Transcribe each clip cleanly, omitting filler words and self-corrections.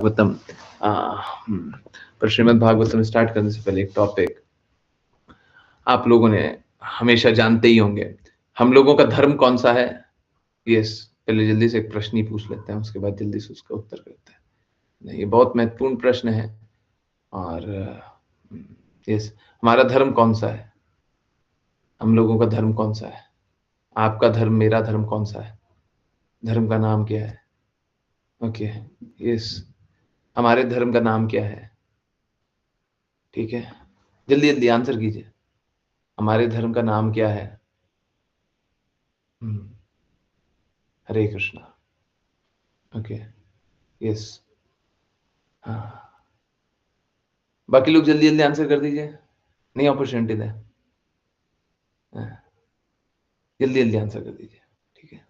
भागवतम पर श्रीमद् भागवतम स्टार्ट करने से पहले एक टॉपिक आप लोगों ने हमेशा जानते ही होंगे, हम लोगों का धर्म कौन सा है। यस, पहले जल्दी से एक प्रश्न ही पूछ लेते हैं, उसके बाद जल्दी से उसका उत्तर करते हैं। नहीं, ये बहुत महत्वपूर्ण प्रश्न है। और यस, हमारा धर्म कौन सा है, हम लोगों का धर्म कौन सा है, आपका धर्म, मेरा धर्म कौन सा है, धर्म का नाम क्या है। ओके, यस, हमारे धर्म का नाम क्या है। ठीक है, जल्दी जल्दी आंसर कीजिए, हमारे धर्म का नाम क्या है। हरे कृष्णा। ओके, यस, हाँ, बाकी लोग जल्दी जल्दी आंसर कर दीजिए, नहीं अपॉर्चुनिटी दें, जल्दी जल्दी आंसर कर दीजिए। ठीक है,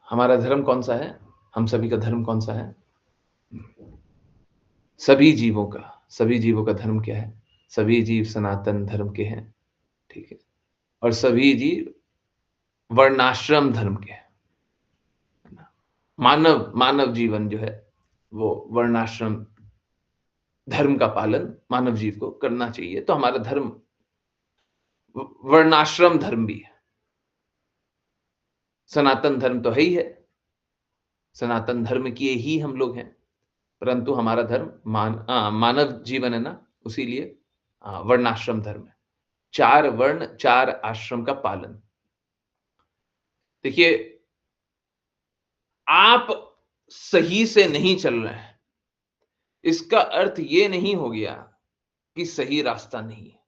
हमारा धर्म कौन सा है, हम सभी का धर्म कौन सा है, सभी जीवों का धर्म क्या है। सभी जीव सनातन धर्म के हैं। ठीक है, और सभी जीव वर्णाश्रम धर्म के हैं। मानव जीवन जो है वो वर्णाश्रम धर्म का पालन मानव जीव को करना चाहिए। तो हमारा धर्म वर्णाश्रम धर्म भी है। सनातन धर्म तो है ही है, सनातन धर्म किए ही हम लोग हैं, परंतु हमारा धर्म मानव जीवन है ना, उसीलिए वर्णाश्रम धर्म है। 4 वर्ण 4 आश्रम का पालन। देखिए, आप सही से नहीं चल रहे हैं, इसका अर्थ ये नहीं हो गया कि सही रास्ता नहीं है।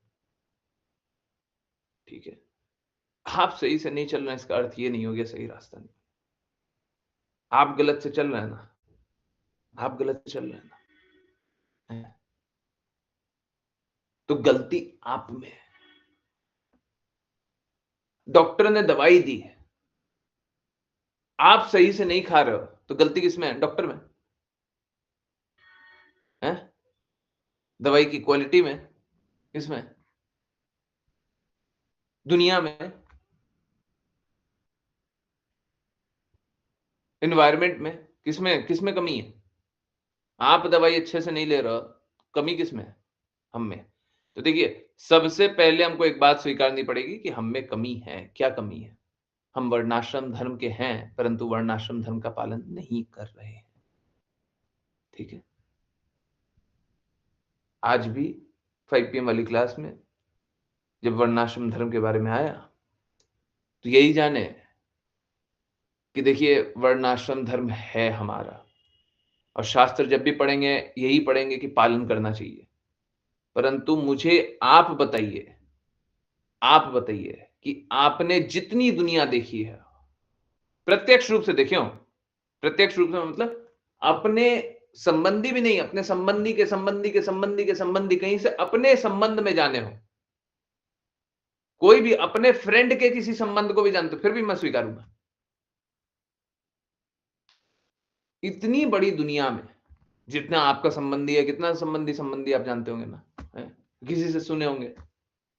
ठीक है, आप सही से नहीं चल रहे हैं, इसका अर्थ ये नहीं हो गया सही रास्ता नहीं। आप गलत से चल रहे हैं ना, आप गलत से चल रहे हैं ना, तो गलती आप में है। डॉक्टर ने दवाई दी है, आप सही से नहीं खा रहे हो, तो गलती किसमें है, डॉक्टर में है, दवाई की क्वालिटी में, किसमें, दुनिया में, एनवायरमेंट में, किसमें किसमें कमी है। आप दवाई अच्छे से नहीं ले रहे हो, कमी किसमें है, हम में। तो देखिए, सबसे पहले हमको एक बात स्वीकारनी पड़ेगी कि हम में कमी है। क्या कमी है, हम वर्णाश्रम धर्म के हैं, परंतु वर्णाश्रम धर्म का पालन नहीं कर रहे हैं। ठीक है, आज भी 5 PM वाली क्लास में जब वर्णाश्रम धर्म के बारे में आया, तो यही जाने कि देखिए, वर्णाश्रम धर्म है हमारा, और शास्त्र जब भी पढ़ेंगे यही पढ़ेंगे कि पालन करना चाहिए। परंतु मुझे आप बताइए कि आपने जितनी दुनिया देखी है, प्रत्यक्ष रूप से देखे हो, प्रत्यक्ष रूप से मतलब अपने संबंधी भी नहीं, अपने संबंधी के संबंधी के संबंधी के संबंधी, कहीं से अपने संबंध में जाने हो, कोई भी अपने फ्रेंड के किसी संबंध को भी जानते हो, फिर भी मैं स्वीकारूंगा। इतनी बड़ी दुनिया में जितना आपका संबंधी है, कितना संबंधी संबंधी आप जानते होंगे ना, है? किसी से सुने होंगे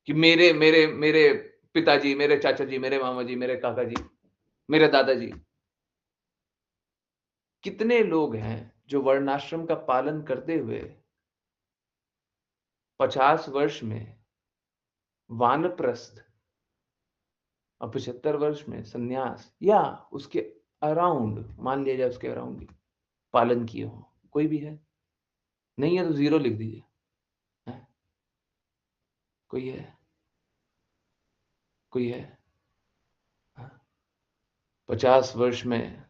कि मेरे मेरे मेरे पिताजी, मेरे चाचा जी, मेरे मामा जी, मेरे काका जी, मेरे दादाजी। कितने लोग हैं जो वर्णाश्रम का पालन करते हुए 50 वर्ष में वानप्रस्थ और 75 वर्ष में सन्यास, या उसके अराउंड, मान लिया जाए उसके अराउंड पालन किए हो, कोई भी है? नहीं है तो 0 लिख दीजिए। है? कोई है, कोई है? 50 वर्ष में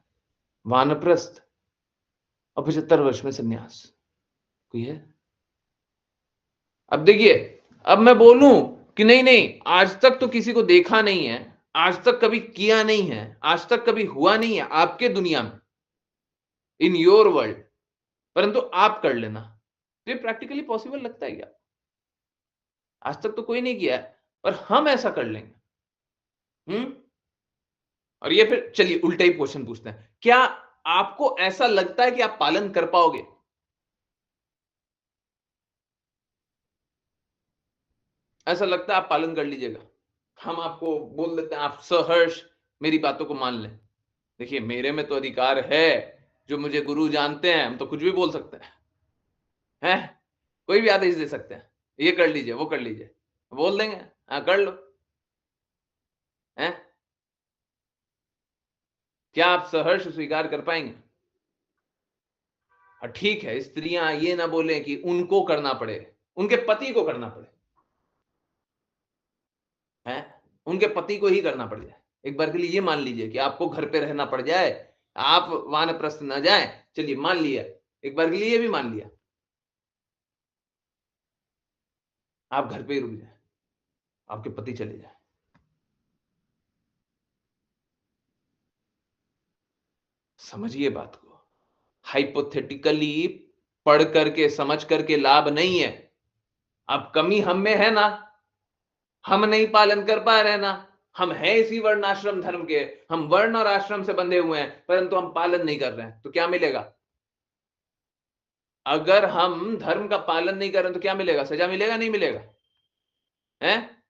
वानप्रस्थ और 75 वर्ष में सन्यास, कोई है? अब देखिए, अब मैं बोलूं कि नहीं नहीं, आज तक तो किसी को देखा नहीं है, आज तक कभी किया नहीं है, आज तक कभी हुआ नहीं है आपके दुनिया में, इन योर वर्ल्ड, परंतु आप कर लेना, तो ये प्रैक्टिकली पॉसिबल लगता है क्या? आज तक तो कोई नहीं किया है, पर हम ऐसा कर लेंगे। और ये फिर चलिए उल्टा ही क्वेश्चन पूछते हैं, क्या आपको ऐसा लगता है कि आप पालन कर पाओगे? ऐसा लगता है आप पालन कर लीजिएगा? हम आपको बोल देते हैं, आप सहर्ष मेरी बातों को मान लें। देखिए, मेरे में तो अधिकार है जो मुझे गुरु जानते हैं, हम तो कुछ भी बोल सकते हैं, कोई भी आदेश दे सकते हैं, ये कर लीजिए, वो कर लीजिए, बोल देंगे, हाँ कर लो, हैं? क्या आप सहर्ष स्वीकार कर पाएंगे? ठीक है, स्त्रियां ये ना बोले कि उनको करना पड़े, उनके पति को करना पड़े, हैं? उनके पति को ही करना पड़ जाए। एक बार के लिए ये मान लीजिए कि आपको घर पे रहना पड़ जाए, आप वानप्रस्थ ना जाए, चलिए मान लिया, एक बार के लिए ये भी मान लिया, आप घर पे ही रुक जाए, आपके पति चले जाए। समझिए बात को, हाइपोथेटिकली पढ़ करके समझ करके लाभ नहीं है। अब कमी हम में है ना, हम नहीं पालन कर पा रहे ना, हम हैं इसी वर्ण आश्रम धर्म के, हम वर्ण और आश्रम से बंधे हुए हैं, परंतु हम पालन नहीं कर रहे हैं, तो क्या मिलेगा? अगर हम धर्म का पालन नहीं कर रहे तो क्या मिलेगा? सजा मिलेगा, नहीं मिलेगा? हैं?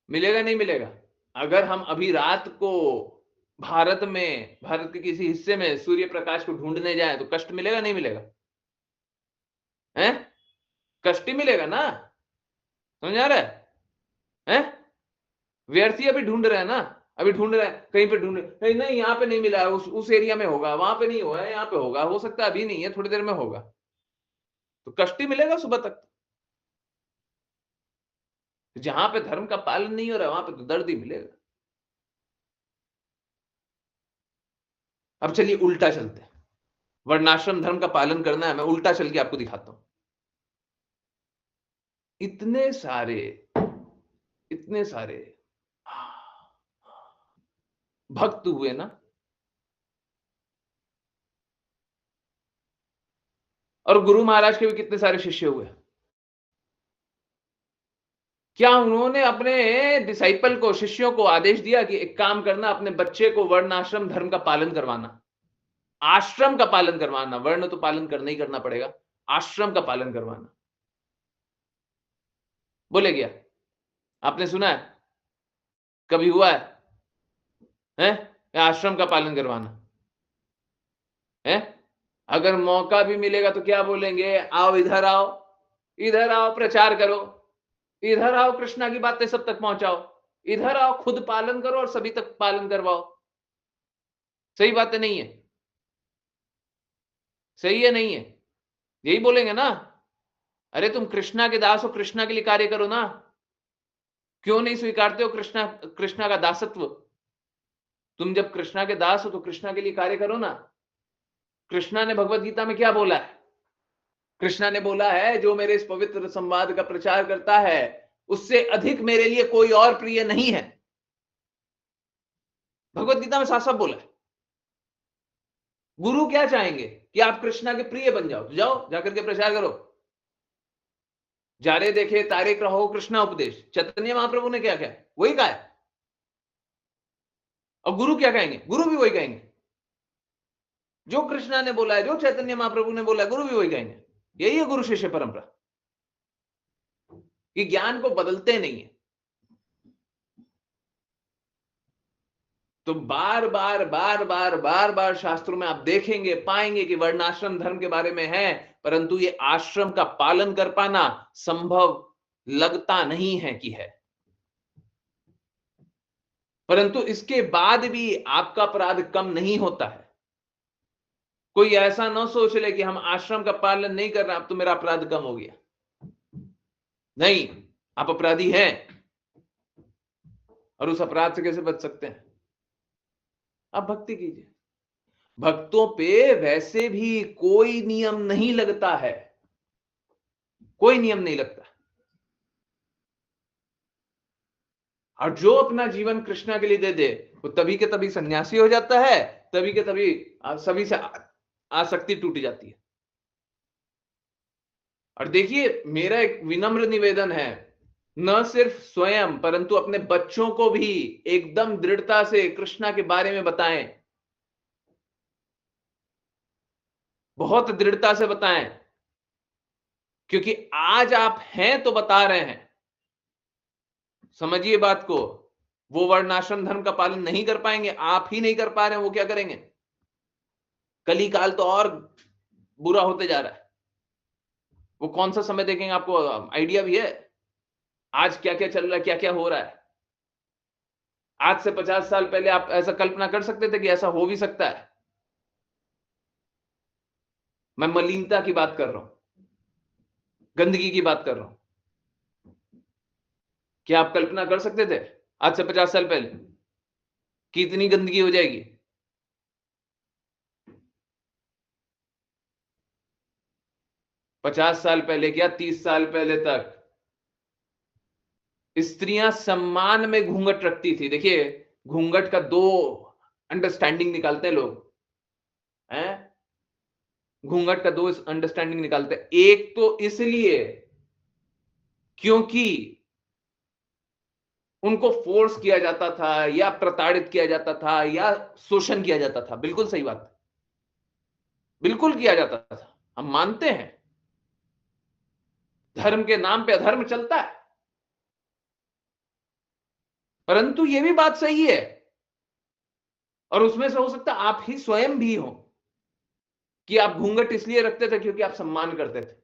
मिलेगा, नहीं मिलेगा? अगर हम अभी रात को भारत में, भारत के किसी हिस्से में सूर्य प्रकाश को ढूंढने जाए तो कष्ट मिलेगा, नहीं मिलेगा? हैं? कष्ट ही मिलेगा ना, समझ आ रहा है? हैं? व्यर्थ ही अभी ढूंढ रहे हैं ना, अभी ढूंढ रहे हैं, कहीं पे ढूंढ रहे, नहीं यहाँ पे नहीं मिला, उस एरिया में होगा, वहां पे नहीं हुआ है, यहाँ पे होगा, हो सकता है अभी नहीं है, थोड़ी देर में होगा, तो कष्ट ही मिलेगा सुबह तक। जहां पे धर्म का पालन नहीं हो रहा वहां पे तो दर्द ही मिलेगा। अब चलिए उल्टा चलते हैं, वर्णाश्रम धर्म का पालन करना है, मैं उल्टा चल के आपको दिखाता हूं। इतने सारे भक्त हुए ना, और गुरु महाराज के भी कितने सारे शिष्य हुए। क्या उन्होंने अपने डिसाइपल को, शिष्यों को आदेश दिया कि एक काम करना, अपने बच्चे को वर्ण आश्रम धर्म का पालन करवाना, आश्रम का पालन करवाना, वर्ण तो पालन करना ही करना पड़ेगा, आश्रम का पालन करवाना? बोले क्या? आपने सुना है? कभी हुआ है? आश्रम का पालन करवाना है? अगर मौका भी मिलेगा तो क्या बोलेंगे? आओ इधर आओ, इधर आओ, प्रचार करो, इधर आओ, कृष्णा की बातें सब तक पहुंचाओ, इधर आओ, खुद पालन करो और सभी तक पालन करवाओ। सही बात है, नहीं है? सही है, नहीं है? यही बोलेंगे ना? अरे तुम कृष्णा के दास हो, कृष्णा के लिए कार्य करो ना, क्यों नहीं स्वीकारते हो कृष्णा, कृष्णा का दासत्व? तुम जब कृष्णा के दास हो तो कृष्णा के लिए कार्य करो ना। कृष्णा ने भगवत गीता में क्या बोला है? कृष्णा ने बोला है, जो मेरे इस पवित्र संवाद का प्रचार करता है उससे अधिक मेरे लिए कोई और प्रिय नहीं है। भगवत गीता में साफ साफ बोला है। गुरु क्या चाहेंगे? कि आप कृष्णा के प्रिय बन जाओ, तो जाओ, जाकर के प्रचार करो। जारे देखे तारे कहो कृष्णा उपदेश, चैतन्य महाप्रभु ने क्या कहा? वही कहा है। और गुरु क्या कहेंगे? गुरु भी वही कहेंगे। जो कृष्णा ने बोला है, जो चैतन्य महाप्रभु ने बोला है, गुरु भी वही कहेंगे। यही है गुरु शिष्य परंपरा, कि ज्ञान को बदलते नहीं है। तो बार बार बार बार बार बार शास्त्रों में आप देखेंगे, पाएंगे कि वर्णाश्रम धर्म के बारे में है, परंतु ये आश्रम का पालन कर पाना संभव लगता नहीं है कि है। परंतु इसके बाद भी आपका अपराध कम नहीं होता है। कोई ऐसा ना सोच ले कि हम आश्रम का पालन नहीं कर रहे, अब तो मेरा अपराध कम हो गया। नहीं, आप अपराधी हैं, और उस अपराध से कैसे बच सकते हैं? आप भक्ति कीजिए। भक्तों पे वैसे भी कोई नियम नहीं लगता है, कोई नियम नहीं लगता। और जो अपना जीवन कृष्णा के लिए दे दे, वो तभी के तभी सन्यासी हो जाता है, तभी के तभी सभी से आसक्ति टूट जाती है। और देखिए, मेरा एक विनम्र निवेदन है, न सिर्फ स्वयं परंतु अपने बच्चों को भी एकदम दृढ़ता से कृष्णा के बारे में बताएं, बहुत दृढ़ता से बताएं, क्योंकि आज आप हैं तो बता रहे हैं। समझिए बात को, वो वर्णाश्रम धर्म का पालन नहीं कर पाएंगे, आप ही नहीं कर पा रहे हैं, वो क्या करेंगे? कली काल तो और बुरा होते जा रहा है। वो कौन सा समय देखेंगे, आपको आइडिया भी है? आज क्या-क्या चल रहा है, क्या-क्या हो रहा है? आज से 50 साल पहले आप ऐसा कल्पना कर सकते थे कि ऐसा हो भी सकता है? मैं मलिनता की बात कर रहा हूं, गंदगी की बात कर रहा हूं। क्या आप कल्पना कर सकते थे आज से 50 साल पहले कि इतनी गंदगी हो जाएगी? पचास साल पहले क्या, 30 साल पहले तक स्त्रियां सम्मान में घूंघट रखती थी। देखिए, घूंघट का दो अंडरस्टैंडिंग निकालते हैं लोग, हैं? घूंघट का दो अंडरस्टैंडिंग निकालते हैं। एक तो इसलिए क्योंकि उनको फोर्स किया जाता था या प्रताड़ित किया जाता था या शोषण किया जाता था। बिल्कुल सही बात, बिल्कुल किया जाता था। हम मानते हैं धर्म के नाम पे अधर्म चलता है, परंतु यह भी बात सही है, और उसमें से हो सकता है आप ही स्वयं भी हो, कि आप घूंघट इसलिए रखते थे क्योंकि आप सम्मान करते थे,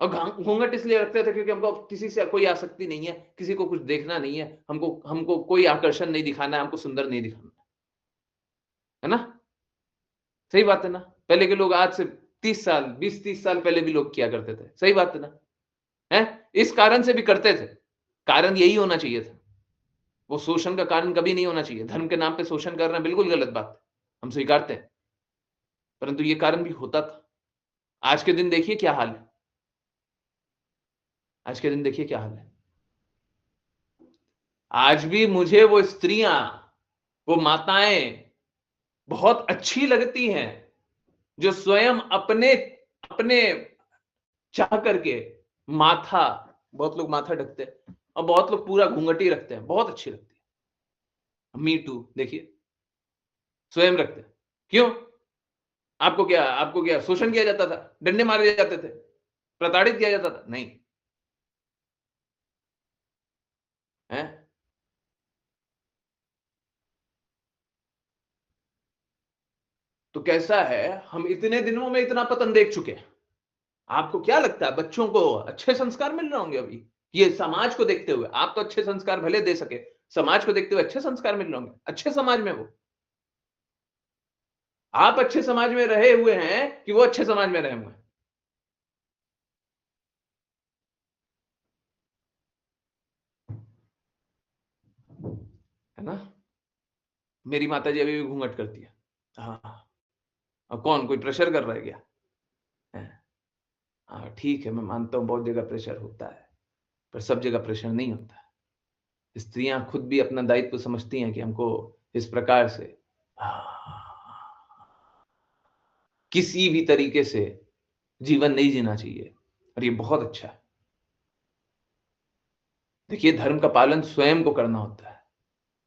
और घूंघट इसलिए रखते थे क्योंकि हमको किसी से कोई आसक्ति नहीं है, किसी को कुछ देखना नहीं है, हमको हमको कोई आकर्षण नहीं दिखाना है, हमको सुंदर नहीं दिखाना है ना? सही बात है ना? पहले के लोग आज से 30 साल, 20-30 साल पहले भी लोग किया करते थे। सही बात है ना? हैं? इस कारण से भी करते थे। कारण यही होना चाहिए था। वो शोषण का कारण कभी नहीं होना चाहिए। धर्म के नाम पे शोषण करना बिल्कुल गलत बात है। हम स्वीकारते हैं। परंतु ये कारण भी होता था। आज के दिन देखिए क्या हाल है। आज के दिन देखिए क्या हाल है। आज भी मुझे वो स्त्रियां, वो माताएं बहुत अच्छी लगती हैं, जो स्वयं अपने अपने चाह करके माथा, बहुत लोग माथा ढकते हैं और बहुत लोग पूरा घूंघट ही रखते हैं, बहुत अच्छी लगती है। मी टू देखिए, स्वयं रखते हैं। क्यों? आपको क्या शोषण किया जाता था? डंडे मारे जाते थे? प्रताड़ित किया जाता था? नहीं। हैं? तो कैसा है, हम इतने दिनों में इतना पतन देख चुके हैं। आपको क्या लगता है बच्चों को अच्छे संस्कार मिल रहे होंगे अभी? ये समाज को देखते हुए, आप तो अच्छे संस्कार भले दे सके, समाज को देखते हुए अच्छे संस्कार मिल रहे होंगे, अच्छे समाज में वो। आप अच्छे समाज में रहे हुए हैं कि वो अच्छे समाज में रहे हुए हैं? है ना? मेरी माताजी अभी भी घूंघट करती है। हाँ, और कौन, कोई प्रेशर कर रहा है क्या? है? हाँ, ठीक है, मैं मानता हूँ बहुत जगह प्रेशर होता है, पर सब जगह प्रेशर नहीं होता है। स्त्रियाँ खुद भी अपना दायित्व समझती हैं कि हमको इस प्रकार से किसी भी तरीके से जीवन नहीं जीना चाहिए, और ये बहुत अच्छा है। देखिए, धर्म का पालन स्वयं को करना होता है।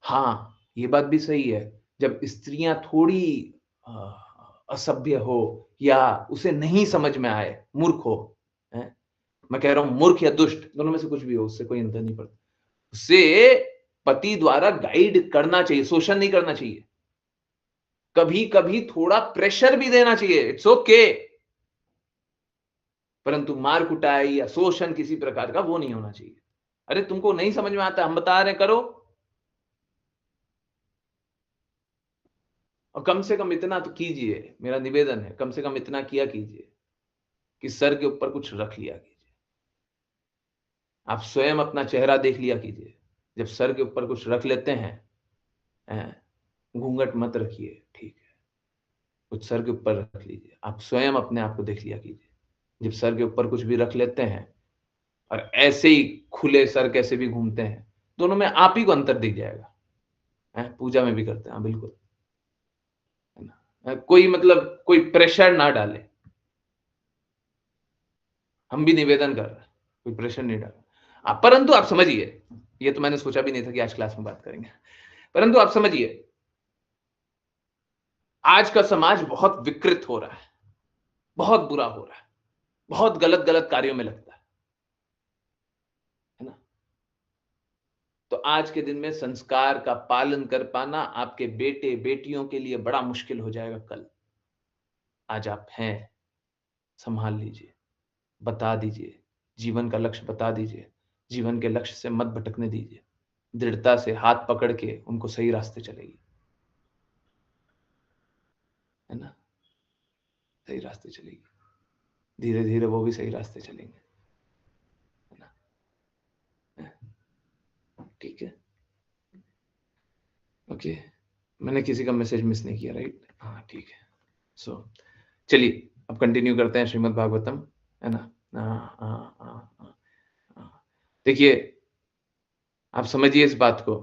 हाँ, ये बात भी सही है, जब स्त्रियाँ थोड़ी अ, असभ्य हो या उसे नहीं समझ में आए, मूर्ख हो, हैं? मैं कह रहा हूँ मूर्ख या दुष्ट, दोनों में से कुछ भी हो, उससे कोई अंतर नहीं पड़ता। उसे पति द्वारा गाइड करना चाहिए, शोषण नहीं करना चाहिए। कभी-कभी थोड़ा प्रेशर भी देना चाहिए, इट्स ओके। परंतु मार-कुटाई या शोषण किसी प्रकार का वो नहीं होना चाहिए। अरे तुमको नहीं समझ में आता, हम बता रहे हैं करो, और कम से कम इतना तो कीजिए, मेरा निवेदन है, कम से कम इतना किया कीजिए कि सर के ऊपर कुछ रख लिया कीजिए। आप स्वयं अपना चेहरा देख लिया कीजिए। जब सर के ऊपर कुछ रख लेते हैं, घूंघट मत रखिए, ठीक है, कुछ सर के ऊपर रख लीजिए। आप स्वयं अपने आप को देख लिया कीजिए। जब सर के ऊपर कुछ भी रख लेते हैं और ऐसे ही खुले सर कैसे भी घूमते हैं, दोनों में आप ही को अंतर दिख जाएगा। पूजा में भी करते हैं, हाँ बिल्कुल, है ना? कोई मतलब कोई प्रेशर ना डाले, हम भी निवेदन कर रहे हैं, कोई प्रेशर नहीं डाला। परंतु आप समझिए, ये तो मैंने सोचा भी नहीं था कि आज क्लास में बात करेंगे, परंतु आप समझिए, आज का समाज बहुत विकृत हो रहा है, बहुत बुरा हो रहा है, बहुत गलत गलत कार्यों में लगता है ना? तो आज के दिन में संस्कार का पालन कर पाना आपके बेटे बेटियों के लिए बड़ा मुश्किल हो जाएगा कल। आज आप हैं, संभाल लीजिए, बता दीजिए, जीवन का लक्ष्य बता दीजिए, जीवन के लक्ष्य से मत भटकने दीजिए, दृढ़ता से हाथ पकड़ के उनको सही रास्ते चलाइए, है ना? सही रास्ते चलेगी, धीरे धीरे वो भी सही रास्ते चलेंगे, है ना? ठीक है, ओके। मैंने किसी का मैसेज मिस नहीं किया, राइट? हाँ, ठीक है। सो चलिए अब कंटिन्यू करते हैं श्रीमद् भागवतम, है ना? हाँ, हाँ, हाँ, हाँ, हाँ। देखिए, आप समझिए इस बात को,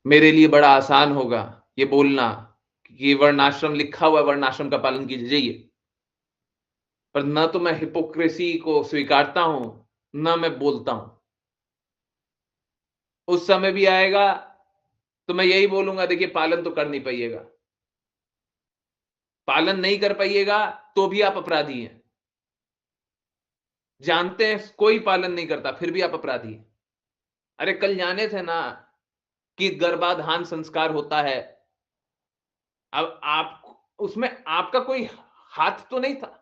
मेरे लिए बड़ा आसान होगा ये बोलना कि वर्णाश्रम लिखा हुआ है, वर्णाश्रम का पालन कीजिए, पर ना तो मैं हिपोक्रेसी को स्वीकारता हूं, ना मैं बोलता हूं। उस समय भी आएगा तो मैं यही बोलूंगा, देखिए पालन तो कर नहीं पाइएगा, पालन नहीं कर पाइएगा तो भी आप अपराधी हैं। जानते हैं कोई पालन नहीं करता फिर भी आप अपराधी हैं। अरे कल जाने थे ना कि गर्भाधान संस्कार होता है। अब आप उसमें आपका कोई हाथ तो नहीं था,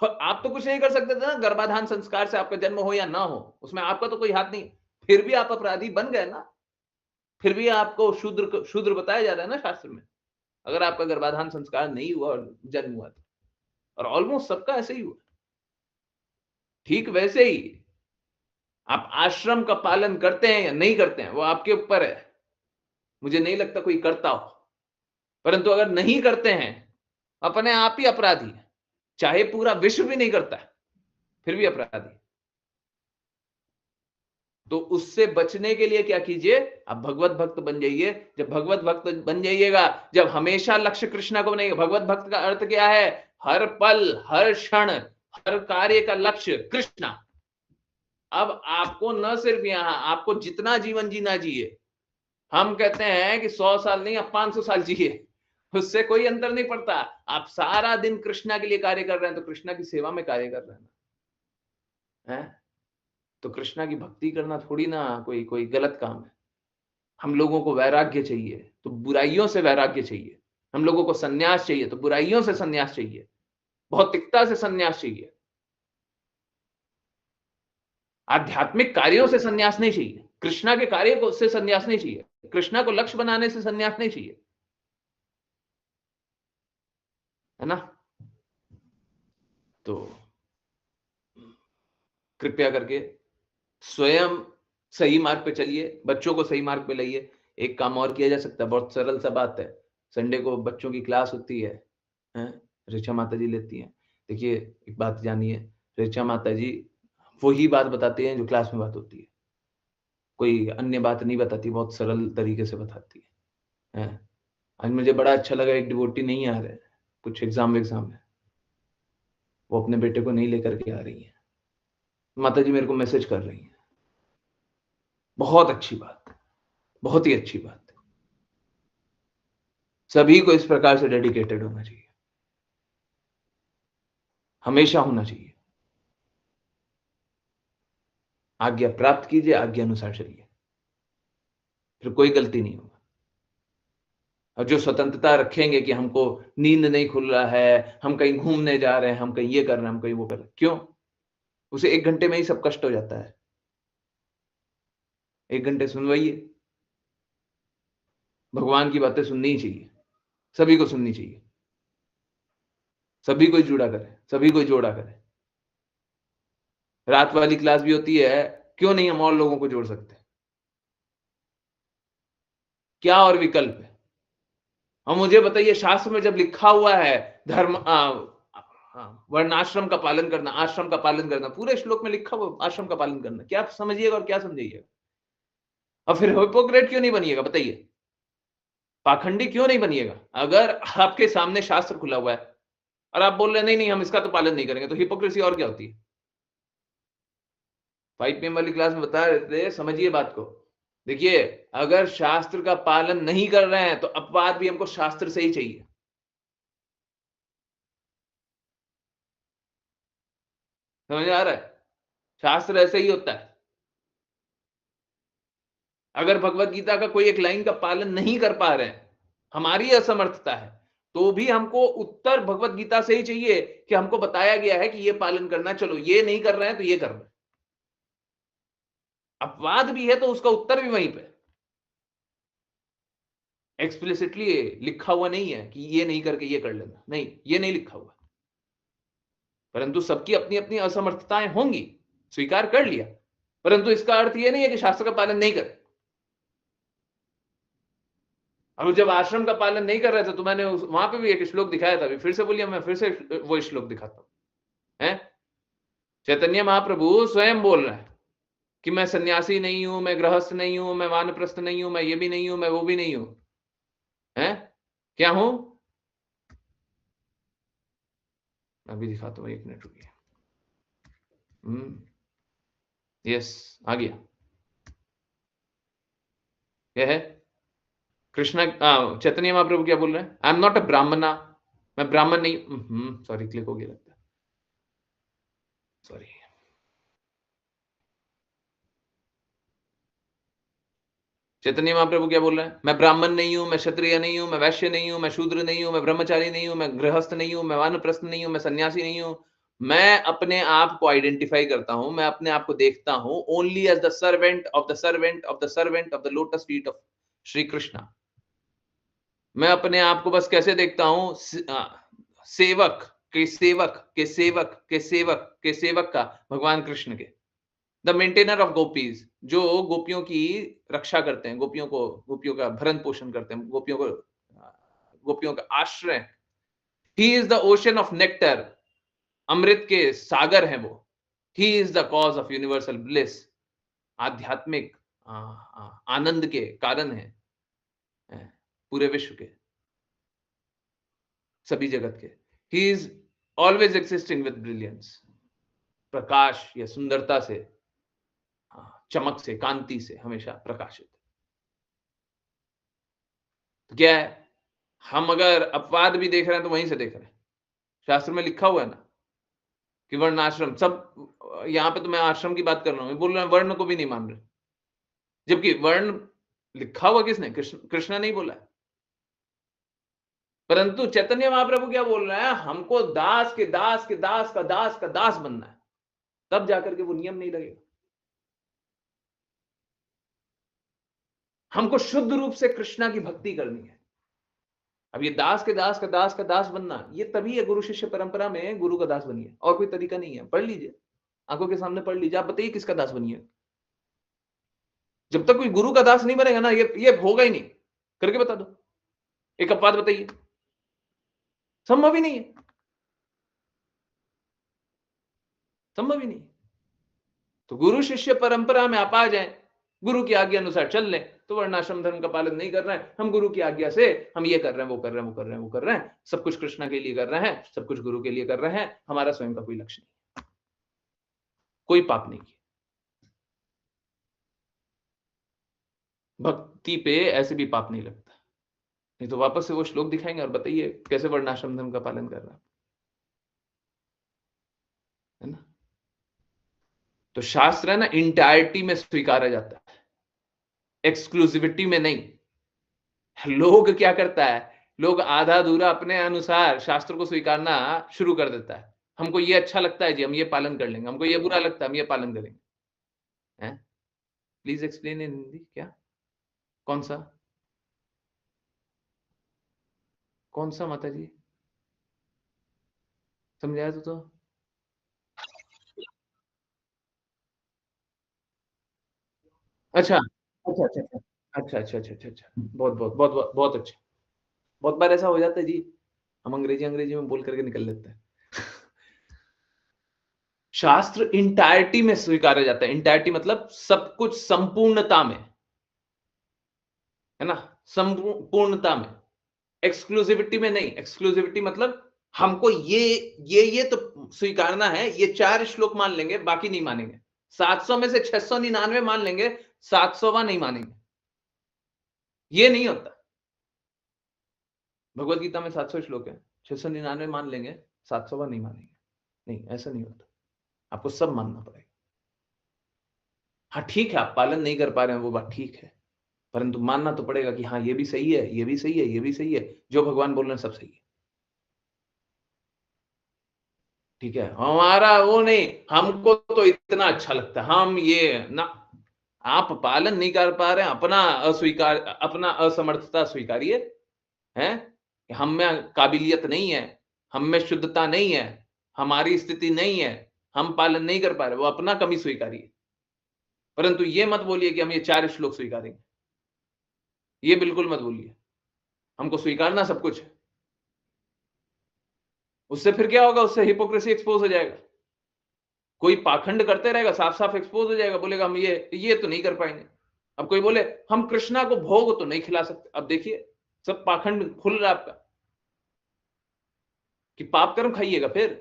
आप तो कुछ नहीं कर सकते थे ना, गर्भाधान संस्कार से आपका जन्म हो या ना हो, उसमें आपका तो कोई हाथ नहीं, फिर भी आप अपराधी बन गए ना। फिर भी आपको शूद्र शूद्र बताया जा रहा है ना शास्त्र में, अगर आपका गर्भाधान संस्कार नहीं हुआ और जन्म हुआ तो। और ऑलमोस्ट सबका ऐसे ही हुआ। ठीक वैसे ही आप आश्रम का पालन करते हैं या नहीं करते हैं वो आपके ऊपर है, मुझे नहीं लगता कोई करता हो। परंतु अगर नहीं करते हैं, अपने आप ही अपराधी है, चाहे पूरा विश्व भी नहीं करता है फिर भी अपराधी। तो उससे बचने के लिए क्या कीजिए, आप भगवत भक्त बन जाइए। जब भगवत भक्त बन जाइएगा, जब हमेशा लक्ष्य कृष्णा को बनाइए। भगवत भक्त का अर्थ क्या है? हर पल, हर क्षण, हर कार्य का लक्ष्य कृष्णा। अब आपको न सिर्फ यहां, आपको जितना जीवन जीना चाहिए, हम कहते हैं कि 100 साल नहीं, आप 500 साल जिए, उससे कोई अंतर नहीं पड़ता। आप सारा दिन कृष्णा के लिए कार्य कर रहे हैं तो कृष्णा की सेवा में कार्य कर रहे हैं। तो कृष्णा की भक्ति करना थोड़ी ना कोई कोई गलत काम है। हम लोगों को वैराग्य चाहिए तो बुराइयों से वैराग्य चाहिए, हम लोगों को सन्यास चाहिए तो बुराइयों से सन्यास चाहिए, भौतिकता से सन्यास चाहिए, आध्यात्मिक कार्यों से सन्यास नहीं चाहिए, कृष्णा के कार्य को से सन्यास नहीं चाहिए, कृष्णा को लक्ष्य बनाने से सन्यास नहीं चाहिए, है ना? तो कृपया करके स्वयं सही मार्ग पे चलिए, बच्चों को सही मार्ग पे लाइए। एक काम और किया जा सकता है, बहुत सरल सा बात है। संडे को बच्चों की क्लास होती है, हैं? ऋचा माता जी लेती हैं। देखिए एक बात जानिए, ऋचा माता जी वही बात बताती हैं जो क्लास में बात होती है, कोई अन्य बात नहीं बताती, बहुत सरल तरीके से बताती है। आज मुझे बड़ा अच्छा लगा, एक डिवोटी नहीं आ रहे, कुछ एग्जाम है, वो अपने बेटे को नहीं लेकर के आ रही है। माता जी मेरे को मैसेज कर रही है, बहुत अच्छी बात, बहुत ही अच्छी बात। सभी को इस प्रकार से डेडिकेटेड होना चाहिए, हमेशा होना चाहिए। आज्ञा प्राप्त कीजिए, आज्ञा अनुसार चलिए, फिर कोई गलती नहीं होगा। और जो स्वतंत्रता रखेंगे कि हमको नींद नहीं खुल रहा है, हम कहीं घूमने जा रहे हैं, हम कहीं ये कर रहे हैं, हम कहीं वो कर रहे हैं, क्यों? उसे 1 घंटे में ही सब कष्ट हो जाता है। 1 घंटे सुनवाइए, भगवान की बातें सुननी ही चाहिए, सभी को सुननी चाहिए, सभी को जुड़ा करें, सभी को जोड़ा करें। रात वाली क्लास भी होती है, क्यों नहीं हम और लोगों को जोड़ सकते? क्या और विकल्प है? और मुझे बताइए, शास्त्र में जब लिखा हुआ है धर्म वर्णाश्रम का पालन करना, आश्रम का पालन करना, पूरे श्लोक में लिखा हुआ आश्रम का पालन करना, क्या समझिएगा और क्या समझिएगा? और फिर हिपोक्रेट क्यों नहीं बनिएगा बताइए? पाखंडी क्यों नहीं बनिएगा? अगर आपके सामने शास्त्र खुला हुआ है और आप बोल रहे हैं नहीं नहीं हम इसका तो पालन नहीं करेंगे, तो हिपोक्रेसी और क्या होती है? 5 PM वाली क्लास में बता रहे थे, समझिए बात को। देखिए, अगर शास्त्र का पालन नहीं कर रहे हैं तो अपवाद भी हमको शास्त्र से ही चाहिए। समझ में आ रहा है? शास्त्र ऐसे ही होता है। अगर भगवत गीता का कोई एक लाइन का पालन नहीं कर पा रहे हैं, हमारी असमर्थता है, तो भी हमको उत्तर भगवत गीता से ही चाहिए कि हमको बताया गया है कि ये पालन करना, चलो ये नहीं कर रहे हैं तो ये कर रहे हैं। अपवाद भी है तो उसका उत्तर भी वहीं पे एक्सप्लिसिटली लिखा हुआ नहीं है कि ये नहीं करके ये कर लेना, नहीं, ये नहीं लिखा हुआ। परंतु सबकी अपनी अपनी असमर्थताएं होंगी, स्वीकार कर लिया, परंतु इसका अर्थ ये नहीं है कि शास्त्र का पालन नहीं करे। अब जब आश्रम का पालन नहीं कर रहे थे तो मैंने वहां पे भी एक श्लोक दिखाया था, फिर से बोलिए, मैं फिर से वो श्लोक दिखाता हूं। है चैतन्य महाप्रभु स्वयं बोल रहे हैं कि मैं सन्यासी नहीं हूं, मैं गृहस्थ नहीं हूं, मैं वानप्रस्थ नहीं हूं, मैं ये भी नहीं हूं, मैं वो भी नहीं हूं। है क्या हूं? अभी दिखाता हूं, 1 मिनट रुकिए। यस, आ गया। यह है कृष्णा। चैतन्य महाप्रभु क्या बोल रहे हैं? आई एम नॉट अ ब्राह्मणा, मैं ब्राह्मण नहीं। सॉरी, क्लिक हो गया लगता है, सॉरी। चैतन्य महाप्रभु क्या बोल रहे हैं? मैं ब्राह्मण नहीं हूं, मैं क्षत्रिय नहीं हूं, मैं वैश्य नहीं हूं, मैं शूद्र नहीं हूं, मैं ब्रह्मचारी नहीं हूं, मैं गृहस्थ नहीं हूं, मैं वानप्रस्थ नहीं हूं, मैं सन्यासी नहीं हूं। मैं अपने आप को आइडेंटिफाई करता हूं, मैं अपने आप को देखता हूं only as the servant of the servant of the servant of the lotus feet of Shri Krishna. मैं अपने आप को बस कैसे देखता हूं? सेवक के सेवक के सेवक के सेवक के सेवक का, भगवान कृष्ण के, द मेंटेनर ऑफ गोपीज, जो गोपियों की रक्षा करते हैं, गोपियों का भरण पोषण करते हैं, गोपियों का आश्रय। He is the ocean of nectar, अमृत के सागर हैं वो। He is the cause of universal bliss, आध्यात्मिक आनंद के कारण है पूरे विश्व के, सभी जगत के। He is always existing with brilliance, प्रकाश या सुंदरता से, चमक से, कांति से हमेशा प्रकाशित। तो क्या है, हम अगर अपवाद भी देख रहे हैं तो वहीं से देख रहे हैं। शास्त्र में लिखा हुआ है ना कि वर्ण आश्रम सब, यहां पे तो मैं आश्रम की बात कर रहा हूं, बोल रहे हैं वर्ण को भी नहीं मान रहे, जबकि वर्ण लिखा हुआ किसने? कृष्ण नहीं बोला है। परंतु चैतन्य महाप्रभु क्या बोल रहे हैं? हमको दास के दास के दास का दास का दास बनना है, तब जाकर के वो नियम नहीं लगेगा। हमको शुद्ध रूप से कृष्णा की भक्ति करनी है। अब ये दास के दास का दास का दास बनना, ये तभी है गुरु शिष्य परंपरा में गुरु का दास बनिए, और कोई तरीका नहीं है। पढ़ लीजिए, आंखों के सामने पढ़ लीजिए, आप बताइए किसका दास बनिए। जब तक कोई गुरु का दास नहीं बनेगा ना, ये होगा ही नहीं। करके बता दो, एक अपवाद बताइए, संभव ही नहीं है, संभव ही नहीं। तो गुरु शिष्य परंपरा में आप आ जाए, गुरु की आज्ञा अनुसार चल लें, तो वर्णाश्रम धर्म का पालन नहीं कर रहे हैं, हम गुरु की आज्ञा से हम ये कर रहे हैं, वो कर रहे हैं, वो कर रहे हैं, वो कर रहे हैं, सब कुछ कृष्णा के लिए कर रहे हैं, सब कुछ गुरु के लिए कर रहे हैं, हमारा स्वयं का कोई लक्ष्य नहीं, कोई पाप नहीं किया। भक्ति पे ऐसे भी पाप नहीं लगता। नहीं तो वापस से वो श्लोक दिखाएंगे और बताइए कैसे वर्णाश्रम धर्म का पालन कर रहा है ना। तो शास्त्र है ना, इंटायरिटी में स्वीकारा जाता है, एक्सक्लूसिविटी में नहीं। लोग क्या करता है, लोग आधा अधूरा अपने अनुसार शास्त्र को स्वीकारना शुरू कर देता है। हमको ये अच्छा लगता है जी, हम ये पालन कर लेंगे, हमको ये बुरा लगता है, हम ये पालन करेंगे। हैं? प्लीज एक्सप्लेन इन हिंदी, क्या? कौन सा? कौन सा माता जी? समझाया तो। अच्छा अच्छा अच्छा अच्छा अच्छा अच्छा अच्छा अच्छा अच्छा, बहुत बहुत बहुत बहुत बहुत अच्छा। बहुत बार ऐसा हो जाता है जी, हम अंग्रेजी अंग्रेजी में बोल करके निकल लेते हैं। शास्त्र इंटायरिटी में स्वीकारा जाता है, इंटायरिटी मतलब सब कुछ संपूर्णता में, है ना, संपूर्णता में, एक्सक्लूसिविटी में नहीं। एक्सक्लूसिविटी मतलब हमको ये तो स्वीकारना है, ये 4 श्लोक मान लेंगे, बाकी नहीं मानेंगे। 700 में से 699 मान लेंगे, 700वां नहीं मानेंगे, ये नहीं होता। भगवत गीता में 700 श्लोक है, 699 मान लेंगे, 700वां नहीं मानेंगे, नहीं, ऐसा नहीं होता। आपको सब मानना पड़ेगा। हाँ ठीक है, आप पालन नहीं कर पा रहे हैं, वो बात ठीक है, परंतु मानना तो पड़ेगा कि हाँ, ये भी सही है, ये भी सही है, ये भी सही है, जो भगवान बोल रहे हैं सब सही है। ठीक है, हमारा वो नहीं, हमको तो इतना अच्छा लगता है, हम ये ना, आप पालन नहीं कर पा रहे हैं, अपना असमर्थता स्वीकारिए, हैं? हम में काबिलियत नहीं है, हम में शुद्धता नहीं है, हमारी स्थिति नहीं है, हम पालन नहीं कर पा रहे, वो अपना कमी स्वीकारिए। परंतु ये मत बोलिए कि हम ये 4 श्लोक स्वीकारेंगे। ये बिल्कुल मत बोलिए। हमको स्वीकारना सब कुछ है। उससे फिर क्या होगा? उससे हिपोक्रेसी एक्सपोज हो जाएगा। कोई पाखंड करते रहेगा, साफ-साफ एक्सपोज हो जाएगा, बोलेगा हम ये तो नहीं कर पाएंगे। अब कोई बोले हम कृष्णा को भोग तो नहीं खिला सकते। अब देखिए, सब पाखंड खुल रहा है आपका कि पाप कर्म खाइएगा फिर।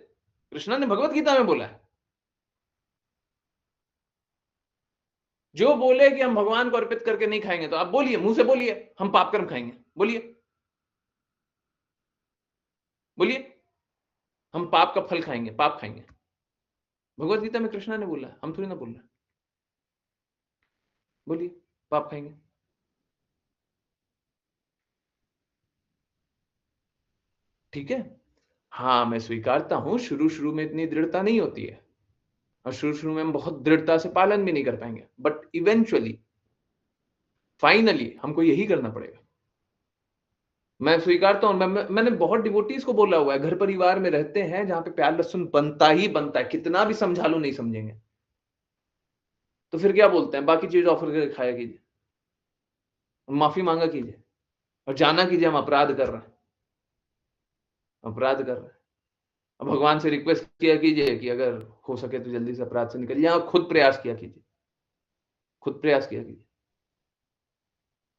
कृष्णा ने भगवत गीता में बोला है, जो बोले कि हम भगवान को अर्पित करके नहीं खाएंगे, तो आप बोलिए, मुंह से बोलिए हम पाप कर्म खाएंगे। बोलिए, बोलिए हम पाप का फल खाएंगे, पाप खाएंगे। भगवत गीता में कृष्णा ने बोला है, हम थोड़ी ना बोल रहे। बोलिए, पाप खाएंगे। ठीक है, हाँ, मैं स्वीकारता हूं, शुरू-शुरू में इतनी दृढ़ता नहीं होती है और शुरू-शुरू में हम बहुत दृढ़ता से पालन भी नहीं कर पाएंगे, बट इवेंचुअली, फाइनली हमको यही करना पड़ेगा। मैं स्वीकारता हूँ, मैंने बहुत डिवोटीज को बोला हुआ है, घर परिवार में रहते हैं जहां पे प्याज लहसुन बनता ही बनता है, कितना भी समझा लो नहीं समझेंगे। तो फिर क्या बोलते हैं, बाकी चीज ऑफर करके खाया कीजिए, माफी मांगा कीजिए और जाना कीजिए हम अपराध कर रहे हैं, अपराध कर रहे हैं। अब भगवान से रिक्वेस्ट किया कीजिए कि अगर हो सके तो जल्दी से अपराध से निकल जाए, खुद प्रयास किया कीजिए, खुद प्रयास किया कीजिए।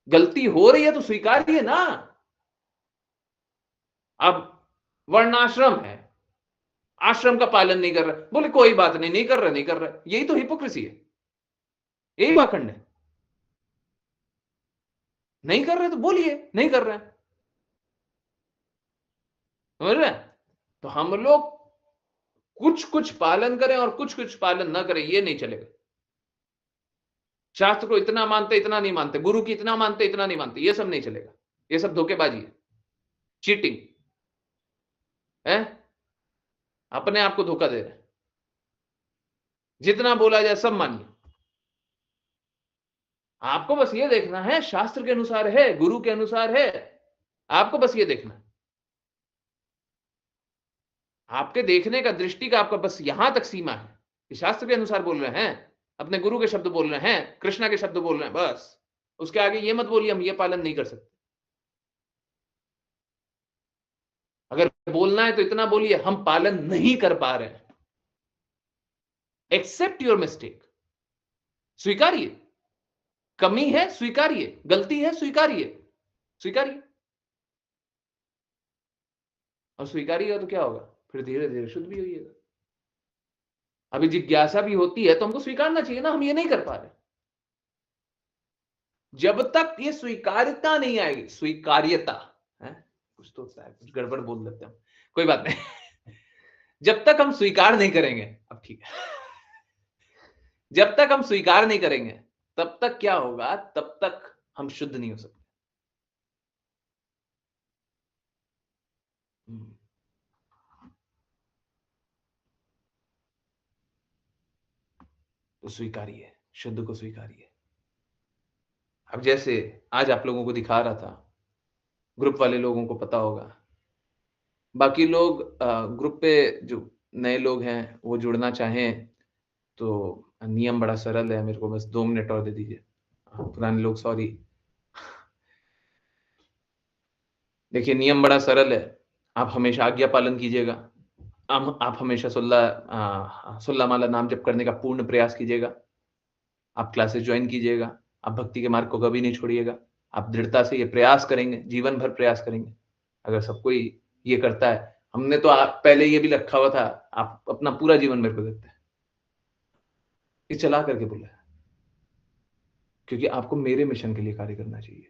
गलती हो रही है तो स्वीकारिए ना। अब वर्णाश्रम है, आश्रम का पालन नहीं कर रहा, बोले कोई बात नहीं, नहीं कर रहा, नहीं कर रहा, यही तो हिपोक्रेसी है, यही पाखंड है। नहीं कर रहे तो बोलिए नहीं कर रहे हैं, समझ रहे हैं? तो हम लोग कुछ कुछ पालन करें और कुछ कुछ पालन ना करें, ये नहीं चलेगा। शास्त्र को इतना मानते इतना नहीं मानते, गुरु की इतना मानते इतना नहीं मानते, ये सब नहीं चलेगा। ये सब धोखेबाजी है, चीटिंग है, अपने आप को धोखा दे रहे हैं। जितना बोला जाए सब मानिए। आपको बस ये देखना है, शास्त्र के अनुसार है, गुरु के अनुसार है, आपको बस ये देखना है। आपके देखने का, दृष्टि का आपका बस यहां तक सीमा है कि शास्त्र के अनुसार बोल रहे हैं, अपने गुरु के शब्द बोल रहे हैं, कृष्णा के शब्द बोल रहे हैं, बस। उसके आगे ये मत बोलिए हम ये पालन नहीं कर सकते। अगर बोलना है तो इतना बोलिए हम पालन नहीं कर पा रहे हैं। एक्सेप्ट योर मिस्टेक, स्वीकारिए। कमी है स्वीकारिए, गलती है स्वीकारिए, स्वीकारिए। और स्वीकारिएगा तो क्या होगा? फिर धीरे धीरे शुद्ध भी होइएगा। अभी जिज्ञासा भी होती है तो हमको स्वीकारना चाहिए ना, हम ये नहीं कर पा रहे। जब तक ये स्वीकार्यता नहीं आएगी, स्वीकार्यता है, कुछ तो होता है, कुछ गड़बड़ बोल देते हैं, कोई बात नहीं। जब तक हम स्वीकार नहीं करेंगे, अब ठीक है, जब तक हम स्वीकार नहीं करेंगे तब तक क्या होगा, तब तक हम शुद्ध नहीं हो सकते। तो स्वीकारिए, शुद्ध को स्वीकारिए। अब जैसे आज आप लोगों को दिखा रहा था, ग्रुप वाले लोगों को पता होगा, बाकी लोग ग्रुप पे जो नए लोग हैं वो जुड़ना चाहें तो नियम बड़ा सरल है, मेरे को बस 2 मिनट और दे दीजिए। पुराने लोग सॉरी। देखिए नियम बड़ा सरल है, आप हमेशा आज्ञा पालन कीजिएगा। आप हमेशा 16 माला नाम जप करने का पूर्ण प्रयास कीजिएगा। आप क्लासेस ज्वाइन कीजिएगा, आप भक्ति के मार्ग को कभी नहीं छोड़िएगा। आप दृढ़ता से ये प्रयास करेंगे, जीवन भर प्रयास करेंगे। अगर सब कोई ये करता है, हमने तो पहले ये भी रखा हुआ था, आप अपना पूरा जीवन मेरे को देते हैं, ये चला करके बोला है, क्योंकि आपको मेरे मिशन के लिए कार्य करना चाहिए।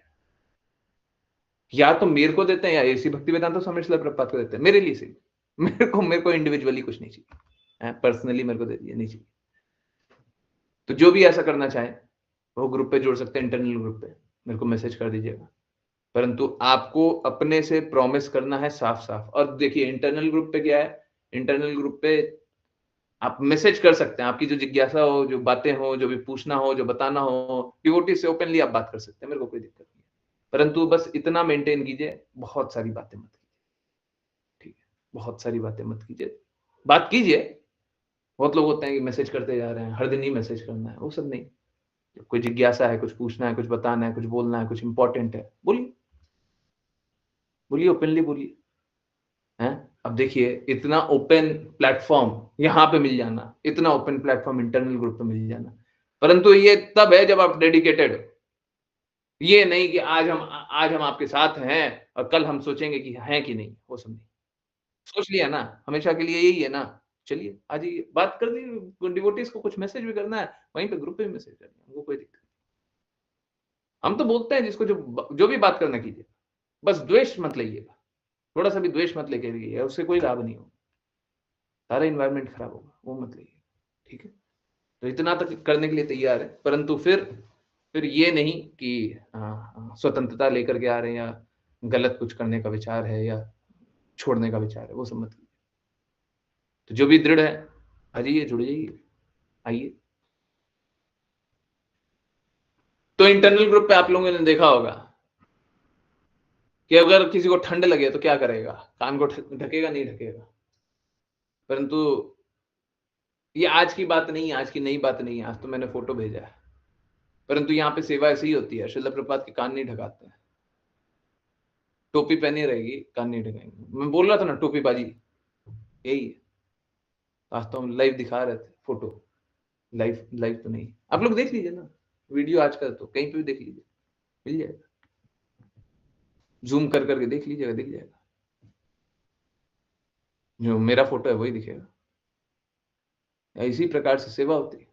या तो मेरे को देते हैं या ऐसी भक्ति वेदांत स्वामी श्रील प्रभुपाद को देते हैं, मेरे लिए सिर्फ, मेरे को इंडिविजुअली कुछ नहीं चाहिए, पर्सनली मेरे को दे दिया नहीं चाहिए। तो जो भी ऐसा करना चाहे वो ग्रुप पे जुड़ सकते हैं, इंटरनल ग्रुप पे। मेरे को मैसेज कर दीजिएगा, परंतु आपको अपने से प्रॉमिस करना है साफ साफ। और देखिए इंटरनल ग्रुप पे क्या है, इंटरनल ग्रुप पे आप मैसेज कर सकते हैं, आपकी जो जिज्ञासा हो, जो बातें हो, जो भी पूछना हो, जो बताना हो, डिवोटी से ओपनली आप बात कर सकते हैं, मेरे को कोई दिक्कत नहीं है। परंतु बस इतना मेंटेन कीजिए, बहुत सारी बातें मत कीजिए, ठीक है? बहुत सारी बातें मत कीजिए, बात कीजिए। बहुत लोग होते हैं कि मैसेज करते जा रहे हैं, हर दिन ही मैसेज करना है, वो सब नहीं। जब कोई जिज्ञासा है, कुछ पूछना है, कुछ बताना है, कुछ बोलना है, कुछ इंपॉर्टेंट है, बोलिए, बोलिए, ओपनली बोलिए, हैं? अब देखिए इतना ओपन प्लेटफॉर्म यहाँ पे मिल जाना, इतना ओपन प्लेटफॉर्म इंटरनल ग्रुप पे मिल जाना, परंतु ये तब है जब आप डेडिकेटेड हो। ये नहीं कि आज हम आपके साथ हैं और कल हम सोचेंगे कि हैं कि नहीं, वो सब नहीं। सोच लिया ना, हमेशा के लिए यही है ना, चलिए आ जाइए, बात कर दी। डिवोटीज को कुछ मैसेज भी करना है, वहीं पे ग्रुप पे भी मैसेज करना है, हमको कोई दिक्कत नहीं। हम तो बोलते हैं जिसको जो भी बात करना कीजिए, बस द्वेष मत लाइएगा, थोड़ा सा भी द्वेष मत लेके आइए, उससे कोई लाभ नहीं होगा, सारा एनवायरनमेंट खराब होगा, वो मत लाइए, ठीक है? तो इतना तक करने के लिए तैयार है, परंतु फिर ये नहीं कि स्वतंत्रता लेकर के आ रहे हैं या गलत कुछ करने का विचार है या छोड़ने का विचार है, वो सब मत कीजिए। तो जो भी दृढ़ है, आ जाइए, जुड़ जाइए, आइए। तो इंटरनल ग्रुप पे आप लोगों ने देखा होगा कि अगर किसी को ठंड लगे तो क्या करेगा, कान को ढकेगा, नहीं ढकेगा। परंतु ये आज की बात नहीं है, आज की नई बात नहीं है, आज तो मैंने फोटो भेजा है। परंतु यहाँ पे सेवा ऐसी ही होती है, श्रील प्रभुपाद के कान नहीं ढकाते हैं, टोपी पहनी रहेगी, कान नहीं ढकाएंगे। मैं बोल रहा था ना टोपी बाजी, यही है। आज तो हम लाइव दिखा रहे थे फोटो, लाइव लाइव तो नहीं, आप लोग देख लीजिए ना वीडियो, आज का तो कहीं पे भी देख लीजिए, मिल जाएगा, जूम कर करके देख लीजिएगा, दिख जाएगा। जो मेरा फोटो है वही दिखेगा। इसी प्रकार से सेवा होती है।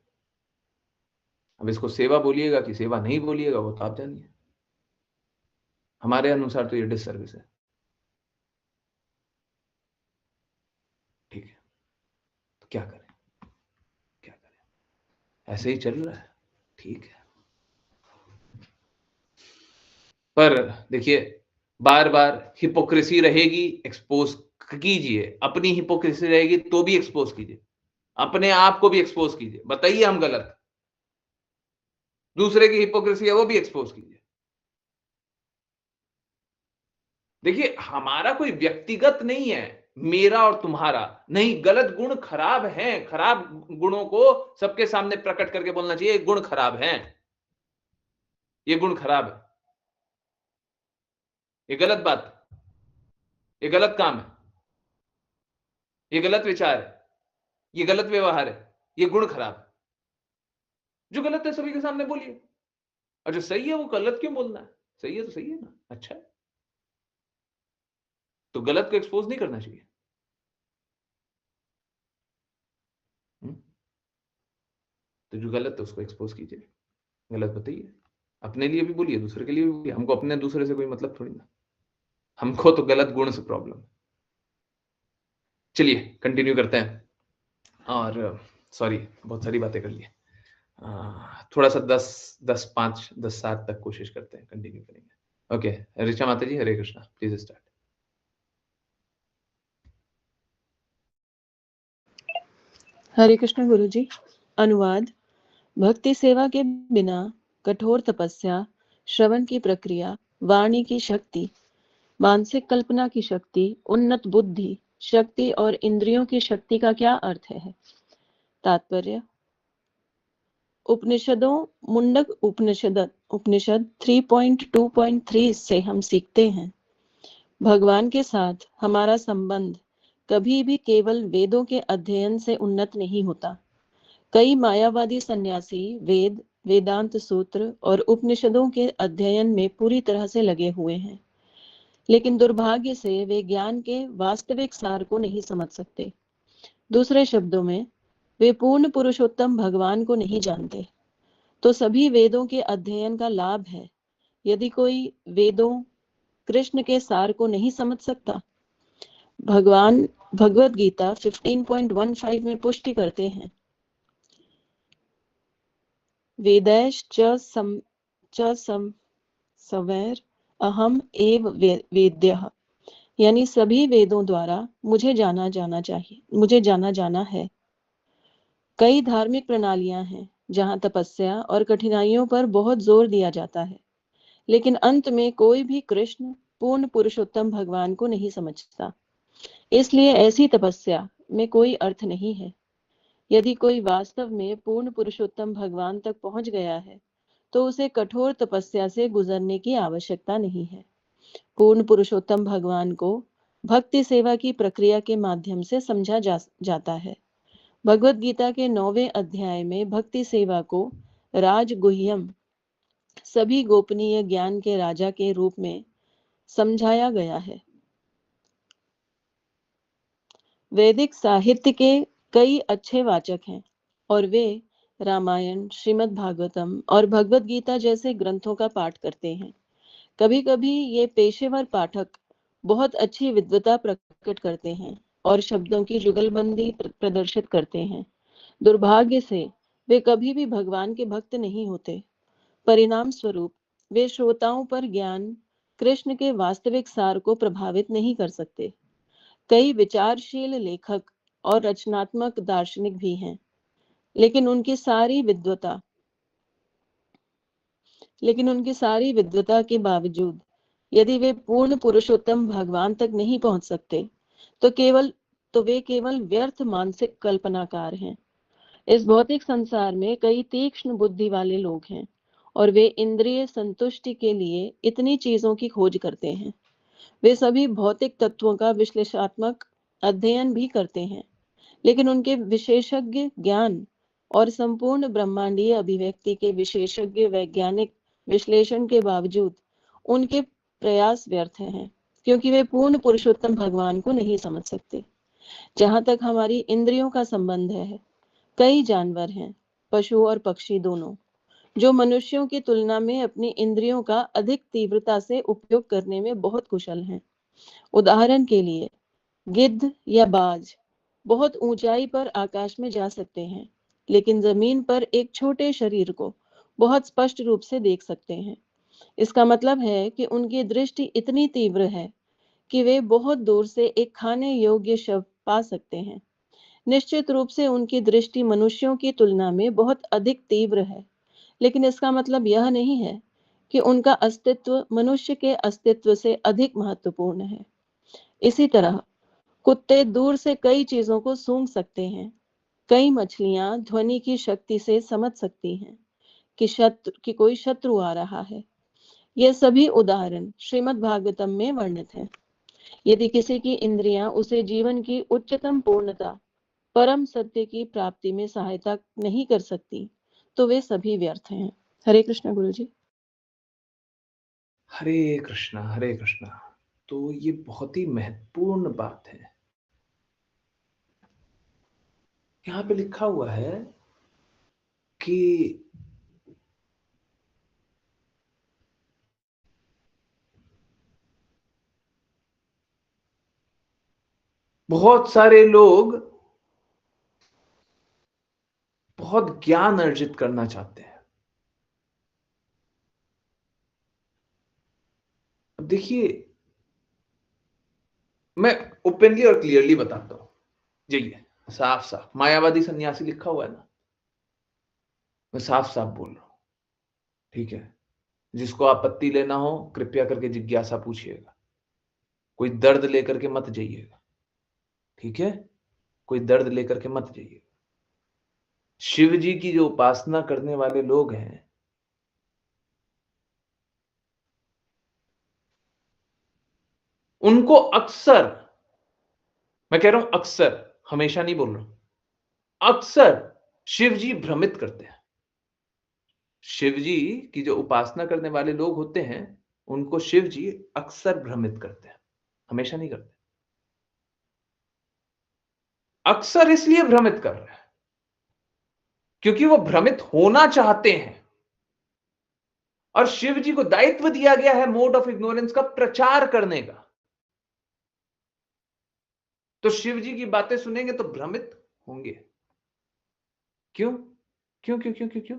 अब इसको सेवा बोलिएगा कि सेवा नहीं बोलिएगा, वो तो आप जानिए। हमारे अनुसार तो ये डिससर्विस है, ठीक है? तो क्या करें, क्या करें? ऐसे ही चल रहा है, ठीक है। पर देखिए बार बार हिपोक्रेसी रहेगी, एक्सपोज कीजिए। अपनी हिपोक्रेसी रहेगी तो भी एक्सपोज कीजिए, अपने आप को भी एक्सपोज कीजिए, बताइए हम गलत। दूसरे की हिपोक्रेसी है वो भी एक्सपोज कीजिए। देखिए हमारा कोई व्यक्तिगत नहीं है, मेरा और तुम्हारा नहीं। गलत गुण खराब हैं, खराब गुणों को सबके सामने प्रकट करके बोलना चाहिए, गुण खराब हैं, ये गुण खराब है, ये गलत बात, ये गलत काम है, ये गलत विचार है, ये गलत व्यवहार है, ये गुण खराब है। जो गलत है सभी के सामने बोलिए, और जो सही है वो गलत क्यों बोलना है? सही है तो सही है ना, अच्छा है। तो गलत को एक्सपोज नहीं करना चाहिए। हुँ? तो जो गलत है उसको एक्सपोज कीजिए, गलत बताइए, अपने लिए भी बोलिए, दूसरे के लिए भी बोलिए। हमको अपने दूसरे से कोई मतलब थोड़ी ना, हमको तो गलत गुण से प्रॉब्लम है। चलिए कंटिन्यू करते हैं। और सॉरी बहुत सारी बातें कर ली। थोड़ा सा 10 5 10 7 तक कोशिश करते हैं, कंटिन्यू करेंगे। ओके, ऋचा माता जी, हरे कृष्णा, प्लीज स्टार्ट। हरे कृष्ण गुरु जी। अनुवाद। भक्ति सेवा के बिना कठोर तपस्या, श्रवण की प्रक्रिया, वाणी की शक्ति, मानसिक कल्पना की शक्ति, उन्नत बुद्धि शक्ति और इंद्रियों की शक्ति का क्या अर्थ है? तात्पर्य। उपनिषदों मुंडक उपनिषद 3.2.3 से हम सीखते हैं, भगवान के साथ हमारा संबंध कभी भी केवल वेदों के अध्ययन से उन्नत नहीं होता। कई मायावादी सन्यासी वेद, वेदांत सूत्र और उपनिषदों के अध्ययन में पूरी तरह से लगे हुए हैं, लेकिन दुर्भाग्य से वे ज्ञान के वास्तविक सार को नहीं समझ सकते। दूसरे शब्दों में, वे पूर्ण पुरुषोत्तम भगवान को नहीं जानते। तो सभी वेदों के अध्ययन का लाभ है यदि कोई वेदों, कृष्ण के सार को नहीं समझ सकता। भगवान भगवद गीता 15.15 में पुष्टि करते हैं, वेदैश्च सवैर अहम एव वेद्यः, यानी सभी वेदों द्वारा मुझे जाना जाना है। कई धार्मिक प्रणालियां हैं जहां तपस्या और कठिनाइयों पर बहुत जोर दिया जाता है, लेकिन अंत में कोई भी कृष्ण पूर्ण पुरुषोत्तम भगवान को नहीं समझता। इसलिए ऐसी तपस्या में कोई अर्थ नहीं है। यदि कोई वास्तव में पूर्ण पुरुषोत्तम भगवान तक पहुंच गया है तो उसे कठोर तपस्या से गुजरने की आवश्यकता नहीं है। पूर्ण पुरुषोत्तम भगवान को भक्ति सेवा की प्रक्रिया के माध्यम से समझा जाता है। भगवत गीता के 9वें अध्याय में भक्ति सेवा को राजगुह्यम, सभी गोपनीय ज्ञान के राजा के रूप में समझाया गया है। वैदिक साहित्य के कई अच्छे वाचक हैं और वे रामायण, श्रीमद् भागवतम और भगवत गीता जैसे ग्रंथों का पाठ करते हैं। कभी कभी ये पेशेवर पाठक बहुत अच्छी विद्वता प्रकट करते हैं और शब्दों की जुगलबंदी प्रदर्शित करते हैं। दुर्भाग्य से वे कभी भी भगवान के भक्त नहीं होते। परिणाम स्वरूप वे श्रोताओं पर ज्ञान कृष्ण के वास्तविक सार को प्रभावित नहीं कर सकते। कई विचारशील लेखक और रचनात्मक दार्शनिक भी हैं, लेकिन उनकी सारी विद्वता के बावजूद यदि वे पूर्ण पुरुषोत्तम भगवान तक नहीं पहुंच सकते तो वे केवल व्यर्थ मानसिक कल्पनाकार हैं। इस भौतिक संसार में कई तीक्ष्ण बुद्धि वाले लोग हैं और वे इंद्रिय संतुष्टि के लिए इतनी चीजों की खोज करते हैं। वे सभी भौतिक तत्वों का विश्लेषणात्मक अध्ययन भी करते हैं, लेकिन उनके विशेषज्ञ ज्ञान और संपूर्ण ब्रह्मांडीय अभिव्यक्ति के विशेषज्ञ वैज्ञानिक विश्लेषण के बावजूद उनके प्रयास व्यर्थ हैं, क्योंकि वे पूर्ण पुरुषोत्तम भगवान को नहीं समझ सकते। जहां तक हमारी इंद्रियों का संबंध है, कई जानवर हैं, पशु और पक्षी दोनों, जो मनुष्यों की तुलना में अपनी इंद्रियों का अधिक तीव्रता से उपयोग करने में बहुत कुशल हैं। उदाहरण के लिए गिद्ध या बाज बहुत ऊंचाई पर आकाश में जा सकते हैं, लेकिन जमीन पर एक छोटे शरीर को बहुत स्पष्ट रूप से देख सकते हैं। इसका मतलब है कि उनकी दृष्टि इतनी तीव्र है कि वे बहुत दूर से एक खाने योग्य शव पा सकते हैं। निश्चित रूप से उनकी दृष्टि मनुष्यों की तुलना में बहुत अधिक तीव्र है, लेकिन इसका मतलब यह नहीं है कि उनका अस्तित्व मनुष्य के अस्तित्व से अधिक महत्वपूर्ण है। इसी तरह कुत्ते दूर से कई चीजों को सूंघ सकते हैं। कई मछलियां ध्वनि की शक्ति से समझ सकती हैं कि कोई शत्रु आ रहा है। ये सभी उदाहरण श्रीमद् भागवतम में वर्णित हैं। यदि किसी की इंद्रियां उसे जीवन की उच्चतम पूर्णता, परम सत्य की प्राप्ति में सहायता नहीं कर सकती, तो वे सभी व्यर्थ हैं। हरे कृष्ण गुरु जी। हरे कृष्णा, हरे कृष्णा। तो ये बहुत ही महत्वपूर्ण बात है। यहां पे लिखा हुआ है कि बहुत सारे लोग बहुत ज्ञान अर्जित करना चाहते हैं। अब देखिए, मैं ओपनली और क्लियरली बताता हूं, यही साफ साफ मायावादी सन्यासी लिखा हुआ है ना, मैं साफ साफ बोल रहा हूं। ठीक है, जिसको आपत्ति लेना हो कृपया करके जिज्ञासा पूछिएगा, कोई दर्द लेकर के मत जाइएगा। ठीक है, कोई दर्द लेकर के मत जाइएगा। शिव जी की जो उपासना करने वाले लोग हैं, उनको अक्सर, मैं कह रहा हूं अक्सर, हमेशा नहीं बोल रहा हूं, अक्सर शिव जी भ्रमित करते हैं। शिव जी की जो उपासना करने वाले लोग होते हैं, उनको शिव जी अक्सर भ्रमित करते हैं, हमेशा नहीं करते। अक्सर इसलिए भ्रमित कर रहे हैं क्योंकि वो भ्रमित होना चाहते हैं, और शिव जी को दायित्व दिया गया है मोड ऑफ इग्नोरेंस का प्रचार करने का। तो शिव जी की बातें सुनेंगे तो भ्रमित होंगे। क्यों क्यों क्यों क्यों क्यों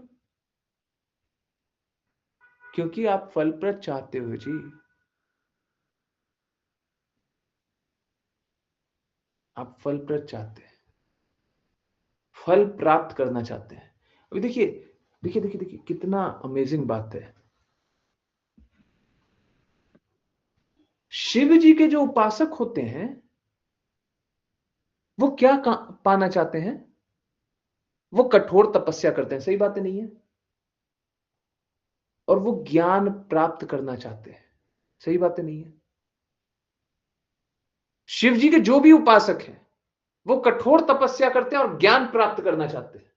क्यों क्योंकि आप फलप्रद चाहते हो जी। आप फलप्रद चाहते हैं, फल प्राप्त करना चाहते हैं। अभी देखिए देखिए देखिए देखिए कितना अमेजिंग बात है। शिव जी के जो उपासक होते हैं वो क्या पाना चाहते हैं? वो कठोर तपस्या करते हैं, सही बात है नहीं है? और वो ज्ञान प्राप्त करना चाहते हैं, सही बात है नहीं है? शिव जी के जो भी उपासक हैं वो कठोर तपस्या करते हैं और ज्ञान प्राप्त करना चाहते हैं,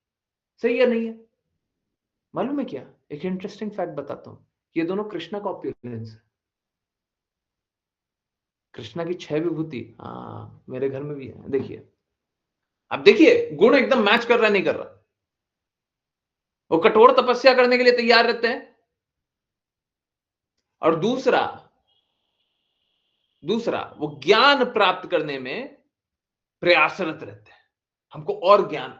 सही है नहीं है? मालूम है क्या, एक इंटरेस्टिंग फैक्ट बताता हूं। ये दोनों कृष्णा का ऑप्युलेंस है। कृष्णा की 6 विभूति, हाँ मेरे घर में भी है, देखिए। अब देखिए गुण एकदम मैच कर रहा है नहीं कर रहा। वो कठोर तपस्या करने के लिए तैयार रहते हैं, और दूसरा दूसरा वो ज्ञान प्राप्त करने में प्रयासरत रहते हैं। हमको और ज्ञान,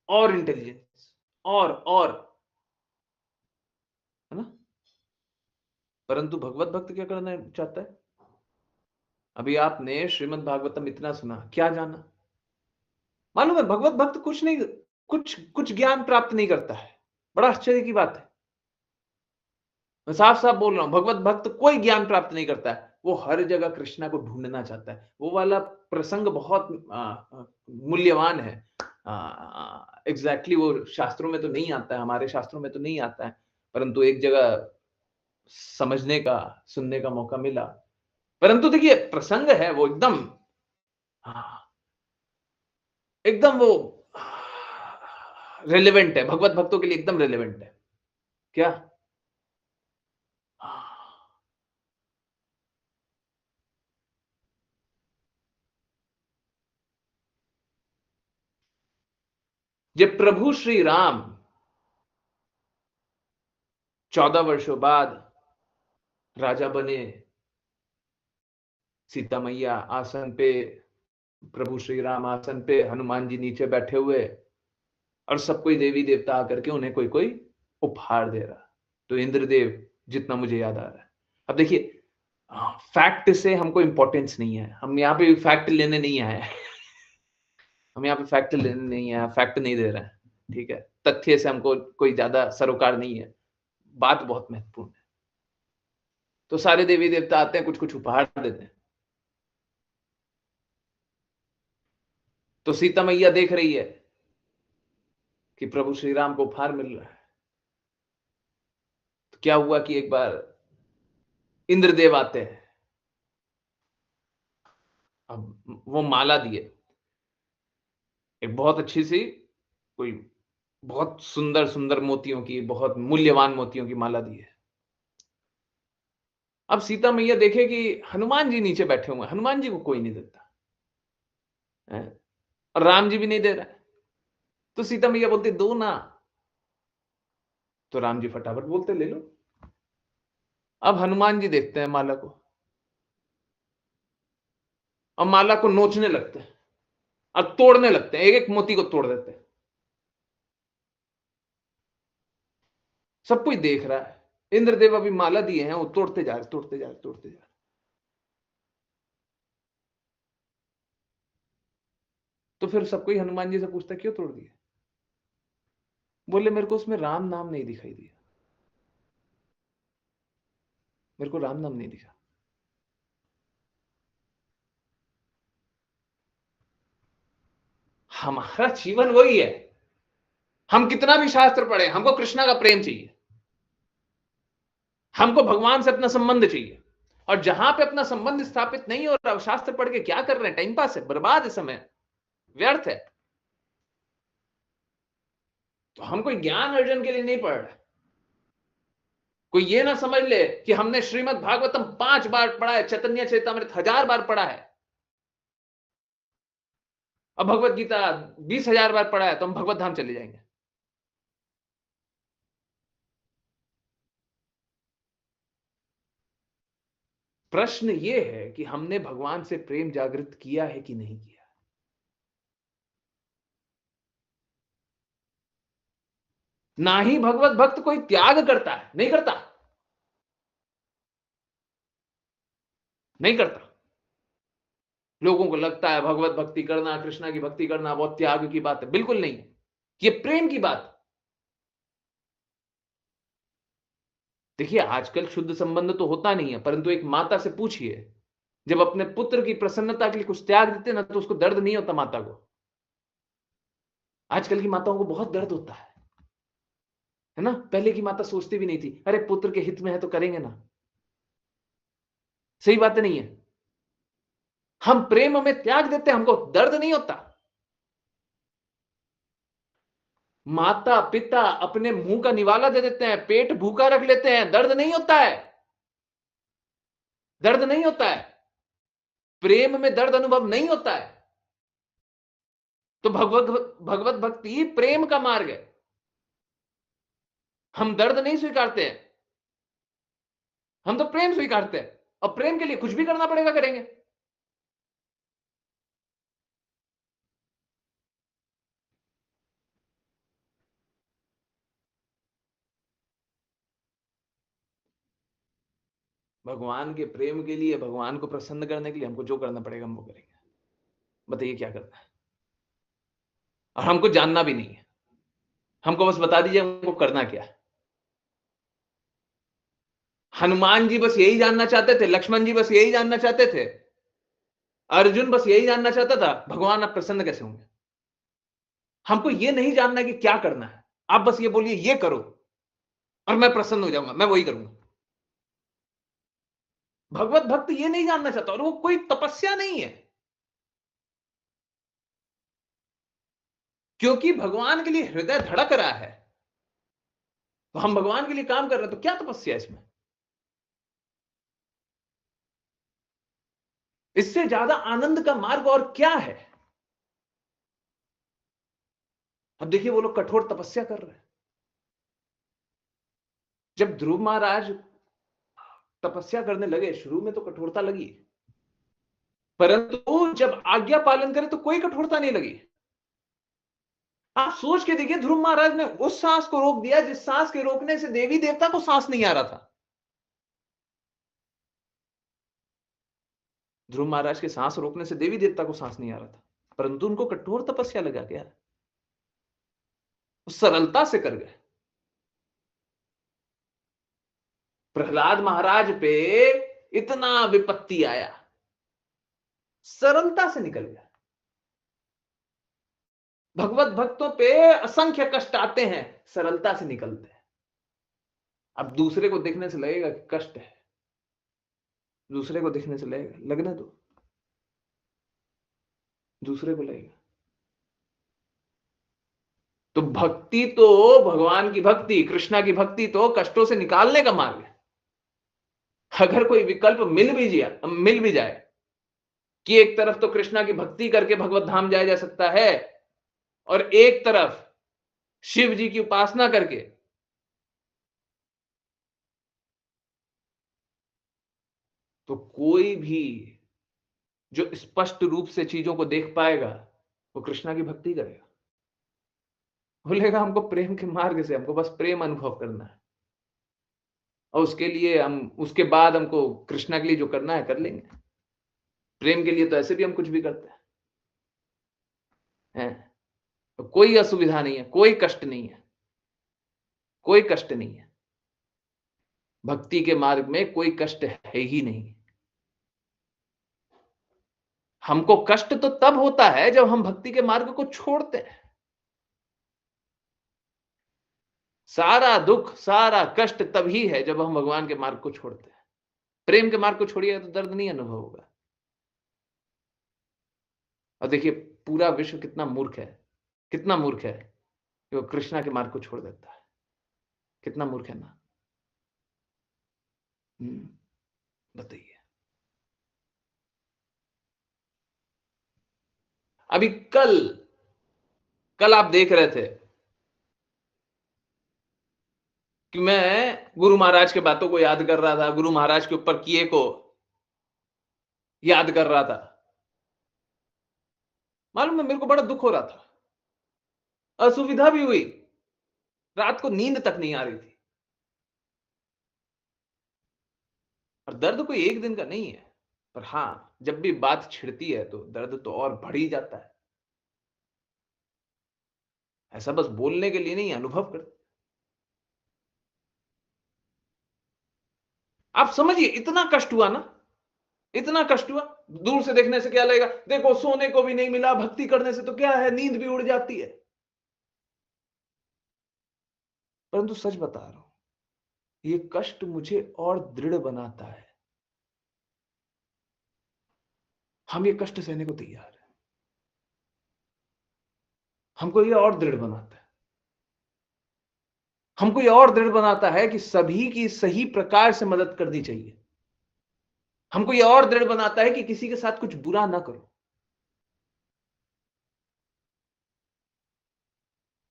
और इंटेलिजेंस, और, है ना? परंतु भगवत भक्त क्या करना चाहता है? अभी आपने श्रीमद् भागवतम इतना सुना, क्या जाना? मालूम है भगवत भक्त कुछ नहीं, कुछ कुछ ज्ञान प्राप्त नहीं करता है। बड़ा आश्चर्य की बात है। मैं साफ साफ बोल रहा हूं, भगवत भक्त कोई ज्ञान प्राप्त नहीं करता है। वो हर जगह कृष्णा को ढूंढना चाहता है। वो वाला प्रसंग बहुत मूल्यवान है। एग्जैक्टली वो शास्त्रों में तो नहीं आता है, हमारे शास्त्रों में तो नहीं आता है, परंतु एक जगह समझने का, सुनने का मौका मिला। परंतु देखिए प्रसंग है वो एकदम, एकदम वो रेलेवेंट है, भगवत भक्तों के लिए एकदम रेलेवेंट है। क्या? ये प्रभु श्री राम 14 वर्षों बाद राजा बने, सीता मैया आसन पे, प्रभु श्री राम आसन पे, हनुमान जी नीचे बैठे हुए, और सब कोई देवी देवता आकर के उन्हें कोई कोई उपहार दे रहा। तो इंद्रदेव, जितना मुझे याद आ रहा है। अब देखिए फैक्ट से हमको इंपॉर्टेंस नहीं है, हम यहाँ पे फैक्ट लेने नहीं आए हम यहाँ पे फैक्ट लेने नहीं आए, फैक्ट नहीं दे रहे हैं, ठीक है? तथ्य से हमको कोई ज्यादा सरोकार नहीं है, बात बहुत महत्वपूर्ण है। तो सारे देवी देवता आते हैं, कुछ कुछ उपहार देते हैं। तो सीता मैया देख रही है कि प्रभु श्री राम को उपहार मिल रहा है। तो क्या हुआ कि एक बार इंद्रदेव आते हैं, अब वो माला दिए, एक बहुत अच्छी सी, कोई बहुत सुंदर सुंदर मोतियों की, बहुत मूल्यवान मोतियों की माला दी है। अब सीता मैया देखे कि हनुमान जी नीचे बैठे हुए हैं, हनुमान जी को कोई नहीं देता है, और राम जी भी नहीं दे रहा है। तो सीता मैया बोलते दो ना। तो राम जी फटाफट बोलते ले लो। अब हनुमान जी देखते हैं माला को, और माला को नोचने लगते हैं और तोड़ने लगते हैं, एक एक मोती को तोड़ देते हैं। सब कोई देख रहा है, इंद्रदेव अभी माला दिए हैं, वो तोड़ते जा रहे, तोड़ते जा रहे, तोड़ते जा रहे। तो फिर सब कोई हनुमान जी से पूछता क्यों तोड़ दिए? बोले मेरे को उसमें राम नाम नहीं दिखाई दिया, मेरे को राम नाम नहीं दिखा। हमारा जीवन वही है, हम कितना भी शास्त्र पढ़े, हमको कृष्णा का प्रेम चाहिए, हमको भगवान से अपना संबंध चाहिए। और जहां पे अपना संबंध स्थापित नहीं हो रहा, शास्त्र पढ़ के क्या कर रहे हैं? टाइम पास है, बर्बाद है, समय व्यर्थ है। तो हम कोई ज्ञान अर्जन के लिए नहीं पढ़ रहे। कोई ये ना समझ ले कि हमने श्रीमद् भागवतम 5 बार पढ़ा है, चैतन्य चरितमृत 1000 बार पढ़ा है, अब भगवत गीता 20,000 बार पढ़ा है तो हम भगवत धाम चले जाएंगे। प्रश्न ये है कि हमने भगवान से प्रेम जागृत किया है कि नहीं किया। ना ही भगवत भक्त कोई त्याग करता है, नहीं करता। नहीं करता। लोगों को लगता है भगवत भक्ति करना, कृष्णा की भक्ति करना बहुत त्याग की बात है, बिल्कुल नहीं, ये प्रेम की बात। देखिए आजकल शुद्ध संबंध तो होता नहीं है, परंतु एक माता से पूछिए, जब अपने पुत्र की प्रसन्नता के लिए कुछ त्याग देते ना, तो उसको दर्द नहीं होता माता को। आजकल की माताओं को बहुत दर्द होता है ना। पहले की माता सोचती भी नहीं थी, अरे पुत्र के हित में है तो करेंगे ना। सही बात नहीं है? हम प्रेम में त्याग देते हैं, हमको दर्द नहीं होता। माता पिता अपने मुंह का निवाला दे देते हैं, पेट भूखा रख लेते हैं, दर्द नहीं होता है, दर्द नहीं होता है। प्रेम में दर्द अनुभव नहीं होता है। तो भगवत भक्ति प्रेम का मार्ग है। हम दर्द नहीं स्वीकारते हैं, हम तो प्रेम स्वीकारते हैं, और प्रेम के लिए कुछ भी करना पड़ेगा करेंगे। भगवान के प्रेम के लिए, भगवान को प्रसन्न करने के लिए हमको जो करना पड़ेगा हम वो करेंगे। बताइए क्या करना है। और हमको जानना भी नहीं है, हमको बस बता दीजिए हमको करना क्या है। हनुमान जी बस यही जानना चाहते थे, लक्ष्मण जी बस यही जानना चाहते थे, अर्जुन बस यही जानना चाहता था, भगवान आप प्रसन्न कैसे होंगे। हमको ये नहीं जानना कि क्या करना है, आप बस ये बोलिए ये करो और मैं प्रसन्न हो जाऊंगा, मैं वही करूंगा। भगवत भक्त ये नहीं जानना चाहता, और वो कोई तपस्या नहीं है, क्योंकि भगवान के लिए हृदय धड़क रहा है, तो हम भगवान के लिए काम कर रहे हैं, तो क्या तपस्या इसमें। इससे ज्यादा आनंद का मार्ग और क्या है। अब देखिए वो लोग कठोर तपस्या कर रहे हैं। जब ध्रुव महाराज तपस्या करने लगे, शुरू में तो कठोरता लगी, परंतु जब आज्ञा पालन करे तो कोई कठोरता नहीं लगी। आप सोच के देखिए, ध्रुव महाराज ने उस सांस को रोक दिया जिस सांस के रोकने से देवी देवता को सांस नहीं आ रहा था। ध्रुव महाराज के सांस रोकने से देवी देवता को सांस नहीं आ रहा था, परंतु उनको कठोर तपस्या लगा गया, सरलता से कर गए। प्रहलाद महाराज पे इतना विपत्ति आया, सरलता से निकल गया। भगवत भक्तों पे असंख्य कष्ट आते हैं, सरलता से निकलते हैं। अब दूसरे को देखने से लगेगा कि कष्ट है, दूसरे को देखने से लगेगा, लगने दो, दूसरे को लगेगा। तो भक्ति तो, भगवान की भक्ति, कृष्णा की भक्ति तो कष्टों से निकालने का मार्ग है। अगर कोई विकल्प मिल भी जाए कि एक तरफ तो कृष्णा की भक्ति करके भगवत धाम जाया जा सकता है, और एक तरफ शिव जी की उपासना करके, तो कोई भी जो स्पष्ट रूप से चीजों को देख पाएगा वो कृष्णा की भक्ति करेगा। बोलेगा हमको प्रेम के मार्ग से, हमको बस प्रेम अनुभव करना है, और उसके लिए हम, उसके बाद हमको कृष्णा के लिए जो करना है कर लेंगे। प्रेम के लिए तो ऐसे भी हम कुछ भी करते हैं। तो कोई असुविधा नहीं है, कोई कष्ट नहीं है, कोई कष्ट नहीं है। भक्ति के मार्ग में कोई कष्ट है ही नहीं। हमको कष्ट तो तब होता है जब हम भक्ति के मार्ग को छोड़ते हैं। सारा दुख, सारा कष्ट तभी है जब हम भगवान के मार्ग को छोड़ते हैं। प्रेम के मार्ग को छोड़िएगा तो दर्द नहीं अनुभव होगा। और देखिए पूरा विश्व कितना मूर्ख है, कितना मूर्ख है कि वो कृष्णा के मार्ग को छोड़ देता है। कितना मूर्ख है ना। बताइए। अभी कल आप देख रहे थे कि मैं गुरु महाराज के बातों को याद कर रहा था, गुरु महाराज के ऊपर किए को याद कर रहा था। मालूम है मेरे को बड़ा दुख हो रहा था, असुविधा भी हुई, रात को नींद तक नहीं आ रही थी। और दर्द कोई एक दिन का नहीं है, पर हाँ, जब भी बात छिड़ती है तो दर्द तो और बढ़ ही जाता है। ऐसा बस बोलने के लिए नहीं, अनुभव कर। आप समझिए, इतना कष्ट हुआ ना, इतना कष्ट हुआ। दूर से देखने से क्या लगेगा, देखो सोने को भी नहीं मिला, भक्ति करने से तो क्या है, नींद भी उड़ जाती है। परंतु सच बता रहा हूं, ये कष्ट मुझे और दृढ़ बनाता है। हम ये कष्ट सहने को तैयार है, हमको ये और दृढ़ बनाता है। हमको ये और दृढ़ बनाता है कि सभी की सही प्रकार से मदद करनी चाहिए। हमको ये और दृढ़ बनाता है कि किसी के साथ कुछ बुरा ना करो।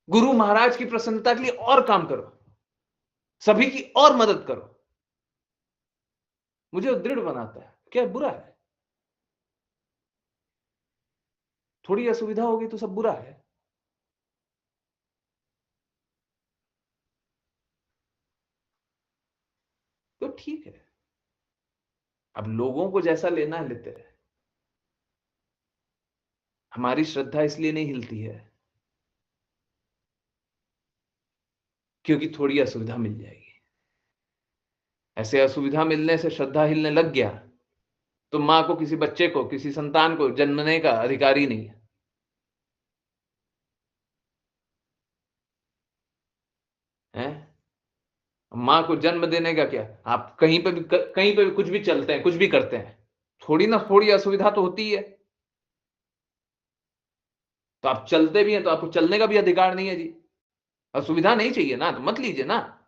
गुरु महाराज की प्रसन्नता के लिए और काम करो, सभी की और मदद करो। मुझे वो दृढ़ बनाता है। क्या बुरा है? थोड़ी असुविधा होगी तो सब बुरा है? तो ठीक है, अब लोगों को जैसा लेना है लेते रहे। हमारी श्रद्धा इसलिए नहीं हिलती है क्योंकि थोड़ी असुविधा मिल जाएगी। ऐसे असुविधा मिलने से श्रद्धा हिलने लग गया तो मां को, किसी बच्चे को, किसी संतान को जन्मने का अधिकार ही नहीं है। हैं? मां को जन्म देने का क्या? आप कहीं पे भी कुछ भी चलते हैं, कुछ भी करते हैं, थोड़ी ना थोड़ी असुविधा तो होती है। तो आप चलते भी हैं तो आपको चलने का भी अधिकार नहीं है जी। असुविधा नहीं चाहिए ना, तो मत लीजिए ना।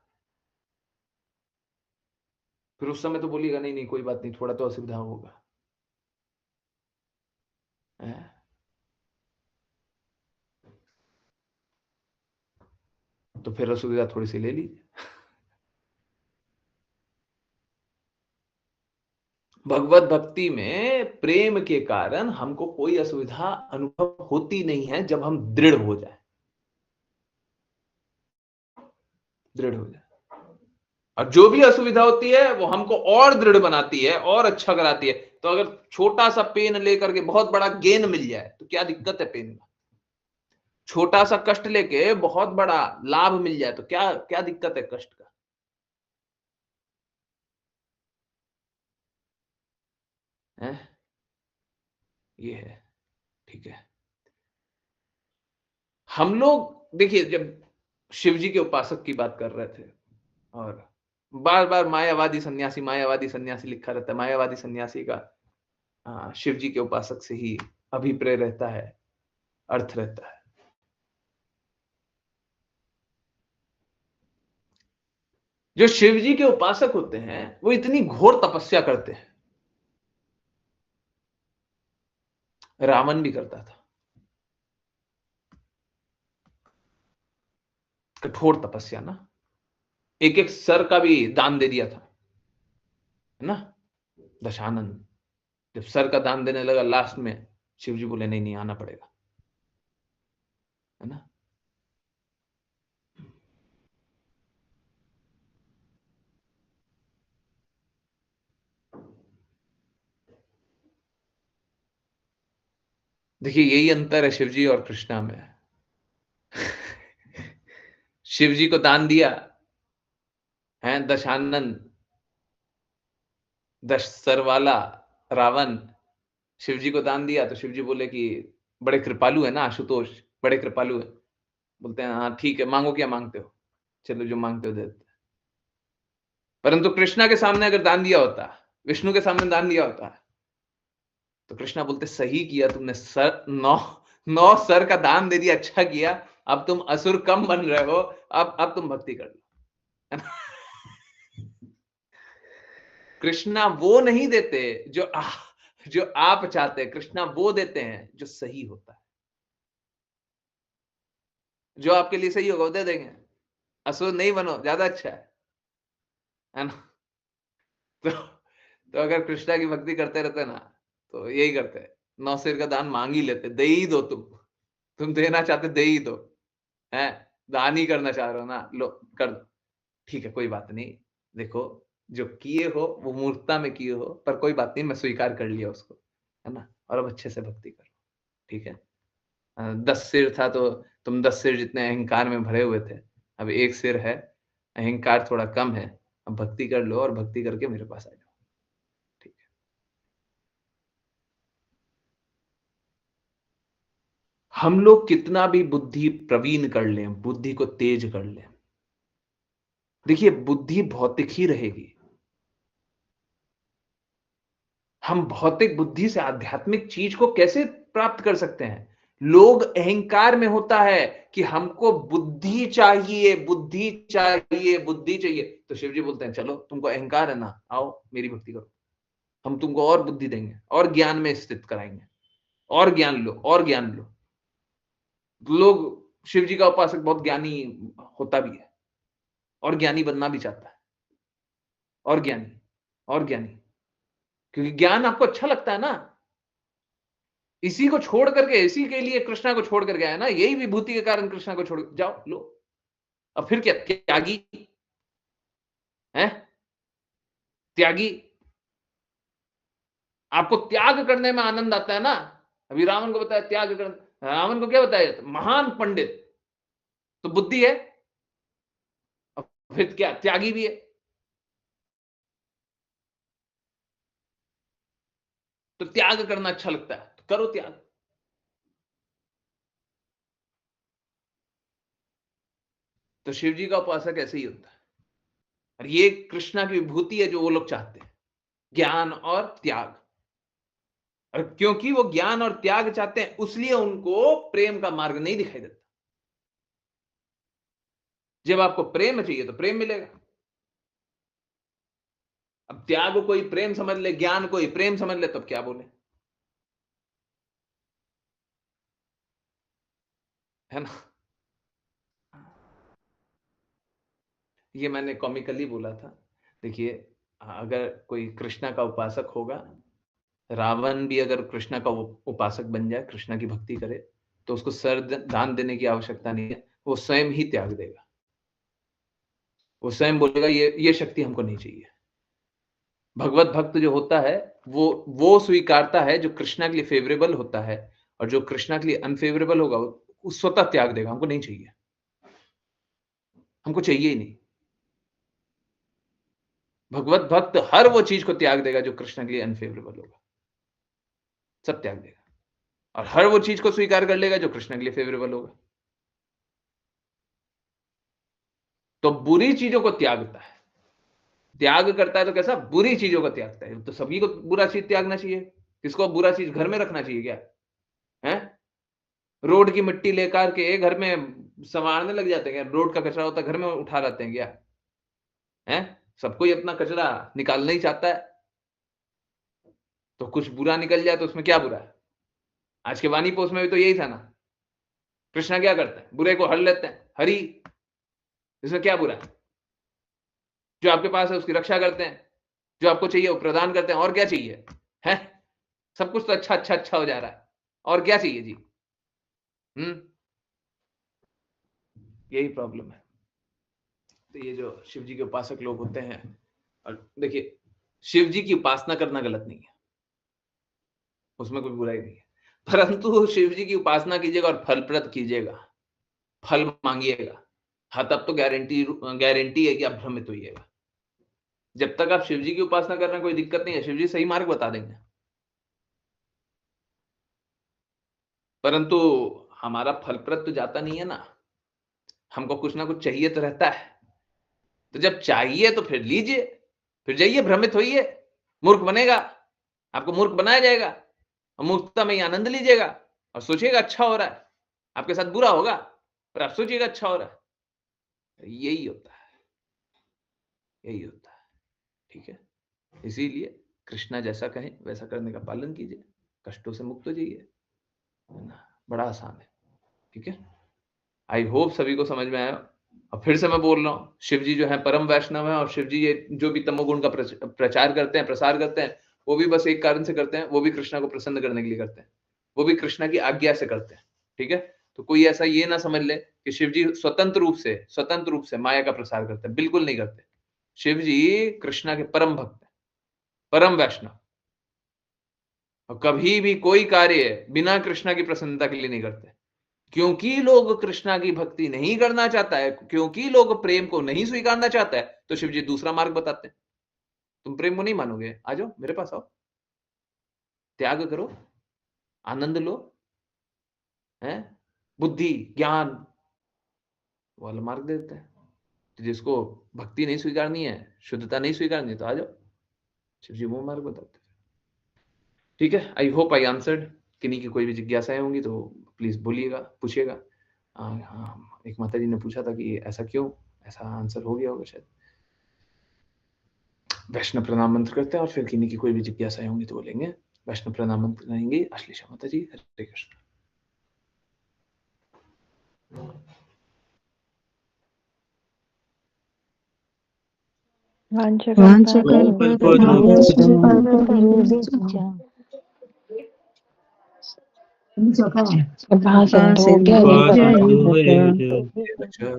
फिर उस समय तो बोलिएगा नहीं नहीं कोई बात नहीं, थोड़ा तो असुविधा होगा। हैं? तो फिर असुविधा थोड़ी सी ले लीजिए। भगवत भक्ति में प्रेम के कारण हमको कोई असुविधा अनुभव होती नहीं है जब हम दृढ़ हो जाए। दृढ़ हो जाए। और जो भी असुविधा होती है वो हमको और दृढ़ बनाती है और अच्छा कराती है। तो अगर छोटा सा पेन लेकर के बहुत बड़ा गेन मिल जाए तो क्या दिक्कत है पेन में? छोटा सा कष्ट लेके बहुत बड़ा लाभ मिल जाए तो क्या क्या दिक्कत है कष्ट का? है? ये है। ठीक है। हम लोग देखिए, जब शिव जी के उपासक की बात कर रहे थे और बार बार मायावादी सन्यासी लिखा रहता है। मायावादी सन्यासी का शिव जी के उपासक से ही अभिप्राय रहता है, अर्थ रहता है। जो शिव जी के उपासक होते हैं वो इतनी घोर तपस्या करते हैं। रावण भी करता था, कठोर तपस्या ना। एक एक सर का भी दान दे दिया था, है ना? दशानन जब सर का दान देने लगा लास्ट में, शिव जी बोले नहीं नहीं आना पड़ेगा, है ना? देखिए यही अंतर है शिव जी और कृष्णा में। शिव जी को दान दिया है दशानन, दश सर वाला रावण, शिव जी को दान दिया तो शिव जी बोले कि बड़े कृपालु है ना आशुतोष, बड़े कृपालु है। बोलते हैं हाँ ठीक है, मांगो क्या मांगते हो, चलो जो मांगते हो दे देते। परंतु कृष्णा के सामने अगर दान दिया होता, विष्णु के सामने दान दिया होता, तो कृष्णा बोलते सही किया तुमने, सर नौ नौ सर का दान दे दिया, अच्छा किया। अब तुम असुर कम बन रहे हो, अब तुम भक्ति कर लो, है ना? कृष्णा वो नहीं देते जो आप चाहते हैं, कृष्णा वो देते हैं जो सही होता है। जो आपके लिए सही होगा वो दे देंगे। असुर नहीं बनो, ज्यादा अच्छा है ना? तो अगर कृष्णा की भक्ति करते रहते ना, तो यही करते, नौ सिर का दान मांग ही लेते, दे ही दो तुम देना चाहते दे ही दो, है? दान ही करना चाह रहे हो ना, लो कर दो। ठीक है कोई बात नहीं। देखो जो किए हो वो मूर्खता में किए हो, पर कोई बात नहीं, मैं स्वीकार कर लिया उसको, है ना? और अब अच्छे से भक्ति करो, ठीक है? 10 सिर था तो तुम 10 सिर जितने अहंकार में भरे हुए थे, अब 1 सिर है, अहंकार थोड़ा कम है, अब भक्ति कर लो और भक्ति करके मेरे पास आ जाओ, ठीक है? हम लोग कितना भी बुद्धि प्रवीण कर लें, बुद्धि को तेज कर लें, देखिए बुद्धि भौतिक ही रहेगी। हम भौतिक बुद्धि से आध्यात्मिक चीज को कैसे प्राप्त कर सकते हैं? लोग अहंकार में होता है कि हमको बुद्धि चाहिए, बुद्धि चाहिए, बुद्धि चाहिए। तो शिव जी बोलते हैं चलो तुमको अहंकार है ना, आओ मेरी भक्ति करो, हम तुमको और बुद्धि देंगे और ज्ञान में स्थित कराएंगे, और ज्ञान लो और ज्ञान लो। लोग शिव जी का उपासक बहुत ज्ञानी होता भी है और ज्ञानी बनना भी चाहता है, और ज्ञानी और ज्ञानी, क्योंकि ज्ञान आपको अच्छा लगता है ना। इसी को छोड़ करके, इसी के लिए कृष्णा को छोड़ कर गया है ना, यही विभूति के कारण कृष्णा को छोड़ जाओ लो। अब फिर क्या त्यागी है? त्यागी, आपको त्याग करने में आनंद आता है ना। अभी रावण को बताया त्याग करना, रावण को क्या बताया जाता? महान पंडित, तो बुद्धि है, अब फिर क्या त्यागी भी है, तो त्याग करना अच्छा लगता है तो करो त्याग। तो शिव जी का उपासक ऐसे ही होता है, और ये कृष्णा की विभूति है जो वो लोग चाहते हैं, ज्ञान और त्याग। और क्योंकि वो ज्ञान और त्याग चाहते हैं, उसलिए उनको प्रेम का मार्ग नहीं दिखाई देता। जब आपको प्रेम चाहिए तो प्रेम मिलेगा। अब त्याग कोई प्रेम समझ ले, ज्ञान कोई प्रेम समझ ले, तब क्या बोले, है ना? ये मैंने कॉमिकली बोला था। देखिए, अगर कोई कृष्णा का उपासक होगा, रावण भी अगर कृष्णा का उपासक बन जाए, कृष्णा की भक्ति करे, तो उसको सर दान देने की आवश्यकता नहीं है, वो स्वयं ही त्याग देगा। वो स्वयं बोलेगा ये शक्ति हमको नहीं चाहिए। भगवत भक्त जो होता है, वो स्वीकारता है जो कृष्णा के लिए फेवरेबल होता है, और जो कृष्णा के लिए अनफेवरेबल होगा वो स्वतः त्याग देगा, हमको नहीं चाहिए, हमको चाहिए ही नहीं। भगवत भक्त हर वो चीज को त्याग देगा जो कृष्ण के लिए अनफेवरेबल होगा, सब त्याग देगा, और हर वो चीज को स्वीकार कर लेगा जो कृष्ण के लिए फेवरेबल होगा। तो बुरी चीजों को त्यागता है, त्याग करता है तो कैसा? बुरी चीजों को त्यागता है। तो सभी को बुरा चीज त्यागना चाहिए, किसको बुरा चीज घर में रखना चाहिए क्या है? रोड की मिट्टी लेकर के घर में संवारने लग जाते हैं क्या? रोड का कचरा होता है घर में उठा लाते हैं क्या? है, सबको ही अपना कचरा निकालना ही चाहता है, तो कुछ बुरा निकल जाए तो उसमें क्या बुरा है? आज के वाणी पोस्ट में भी तो यही था ना, कृष्णा क्या करते हैं? बुरे को हर लेते हैं, हरि, इसमें क्या बुरा है? जो आपके पास है उसकी रक्षा करते हैं, जो आपको चाहिए वो प्रदान करते हैं, और क्या चाहिए है? सब कुछ तो अच्छा अच्छा अच्छा हो जा रहा है, और क्या चाहिए जी? यही प्रॉब्लम है। तो ये जो शिव जी के उपासक लोग होते हैं, और देखिए शिव जी की उपासना करना गलत नहीं है, उसमें कोई बुराई नहीं है, परंतु शिव जी की उपासना कीजिएगा और फलप्रद कीजिएगा, फल मांगिएगा, हाँ तब तो गारंटी है कि आप भ्रमित होइएगा। जब तक आप शिव जी की उपासना कर रहे हैं कोई दिक्कत नहीं है, शिव जी सही मार्ग बता देंगे, परंतु हमारा फलप्रद तो जाता नहीं है ना, हमको कुछ ना कुछ चाहिए तो रहता है। तो जब चाहिए तो फिर लीजिए, फिर जाइए भ्रमित होइए, मूर्ख बनेगा, आपको मूर्ख बनाया जाएगा, और मूर्खता में ही आनंद लीजिएगा और सोचिएगा अच्छा हो रहा है, आपके साथ बुरा होगा पर आप सोचिएगा अच्छा हो रहा है। यही होता है, यही होता है, ठीक है? इसीलिए कृष्णा जैसा कहें वैसा करने का पालन कीजिए, कष्टों से मुक्त हो जाइए, है ना? बड़ा आसान है, ठीक है? आई होप सभी को समझ में आया। और फिर से मैं बोल रहा हूँ, शिव जी जो है परम वैष्णव है, और शिव जी ये जो भी तमोगुण का प्रचार करते हैं, प्रसार करते हैं, वो भी बस एक कारण से करते हैं, वो भी कृष्णा को प्रसन्न करने के लिए करते हैं, वो भी कृष्णा की आज्ञा से करते हैं, ठीक है? तो कोई ऐसा ये ना समझ ले कि शिव जी स्वतंत्र रूप से माया का प्रसार करते हैं, बिल्कुल नहीं करते। शिव जी कृष्णा के परम भक्त हैं, परम वैष्णव, और कभी भी कोई कार्य बिना कृष्णा की प्रसन्नता के लिए नहीं करते, क्योंकि लोग कृष्णा की भक्ति नहीं करना चाहता है, क्योंकि लोग प्रेम को नहीं स्वीकारना चाहता है, तो शिव जी दूसरा मार्ग बताते हैं। तुम प्रेम को नहीं मानोगे, आ जाओ मेरे पास आओ, त्याग करो, आनंद लो, है बुद्धि ज्ञान वाला मार्ग देते हैं। तो जिसको भक्ति नहीं स्वीकारनी है, शुद्धता नहीं स्वीकारनी है, तो आ जाओ, शिव जी वो मार्ग बताते हैं। ठीक है, आई होप आई आंसर्ड। किन्हीं की कोई भी जिज्ञासाएं होंगी तो प्लीज बोलिएगा, पूछिएगा। हाँ, एक माता जी ने पूछा था कि ऐसा क्यों, ऐसा आंसर हो गया होगा शायद। वैष्णव प्रणाम मंत्र करते हैं और फिर किन्हीं की कोई भी जिज्ञासाएं होंगी तो बोलेंगे। वैष्णव प्रणाम मंत्र करेंगे अश्लेषा माता जी। हरे कृष्ण। भाषण हो गया।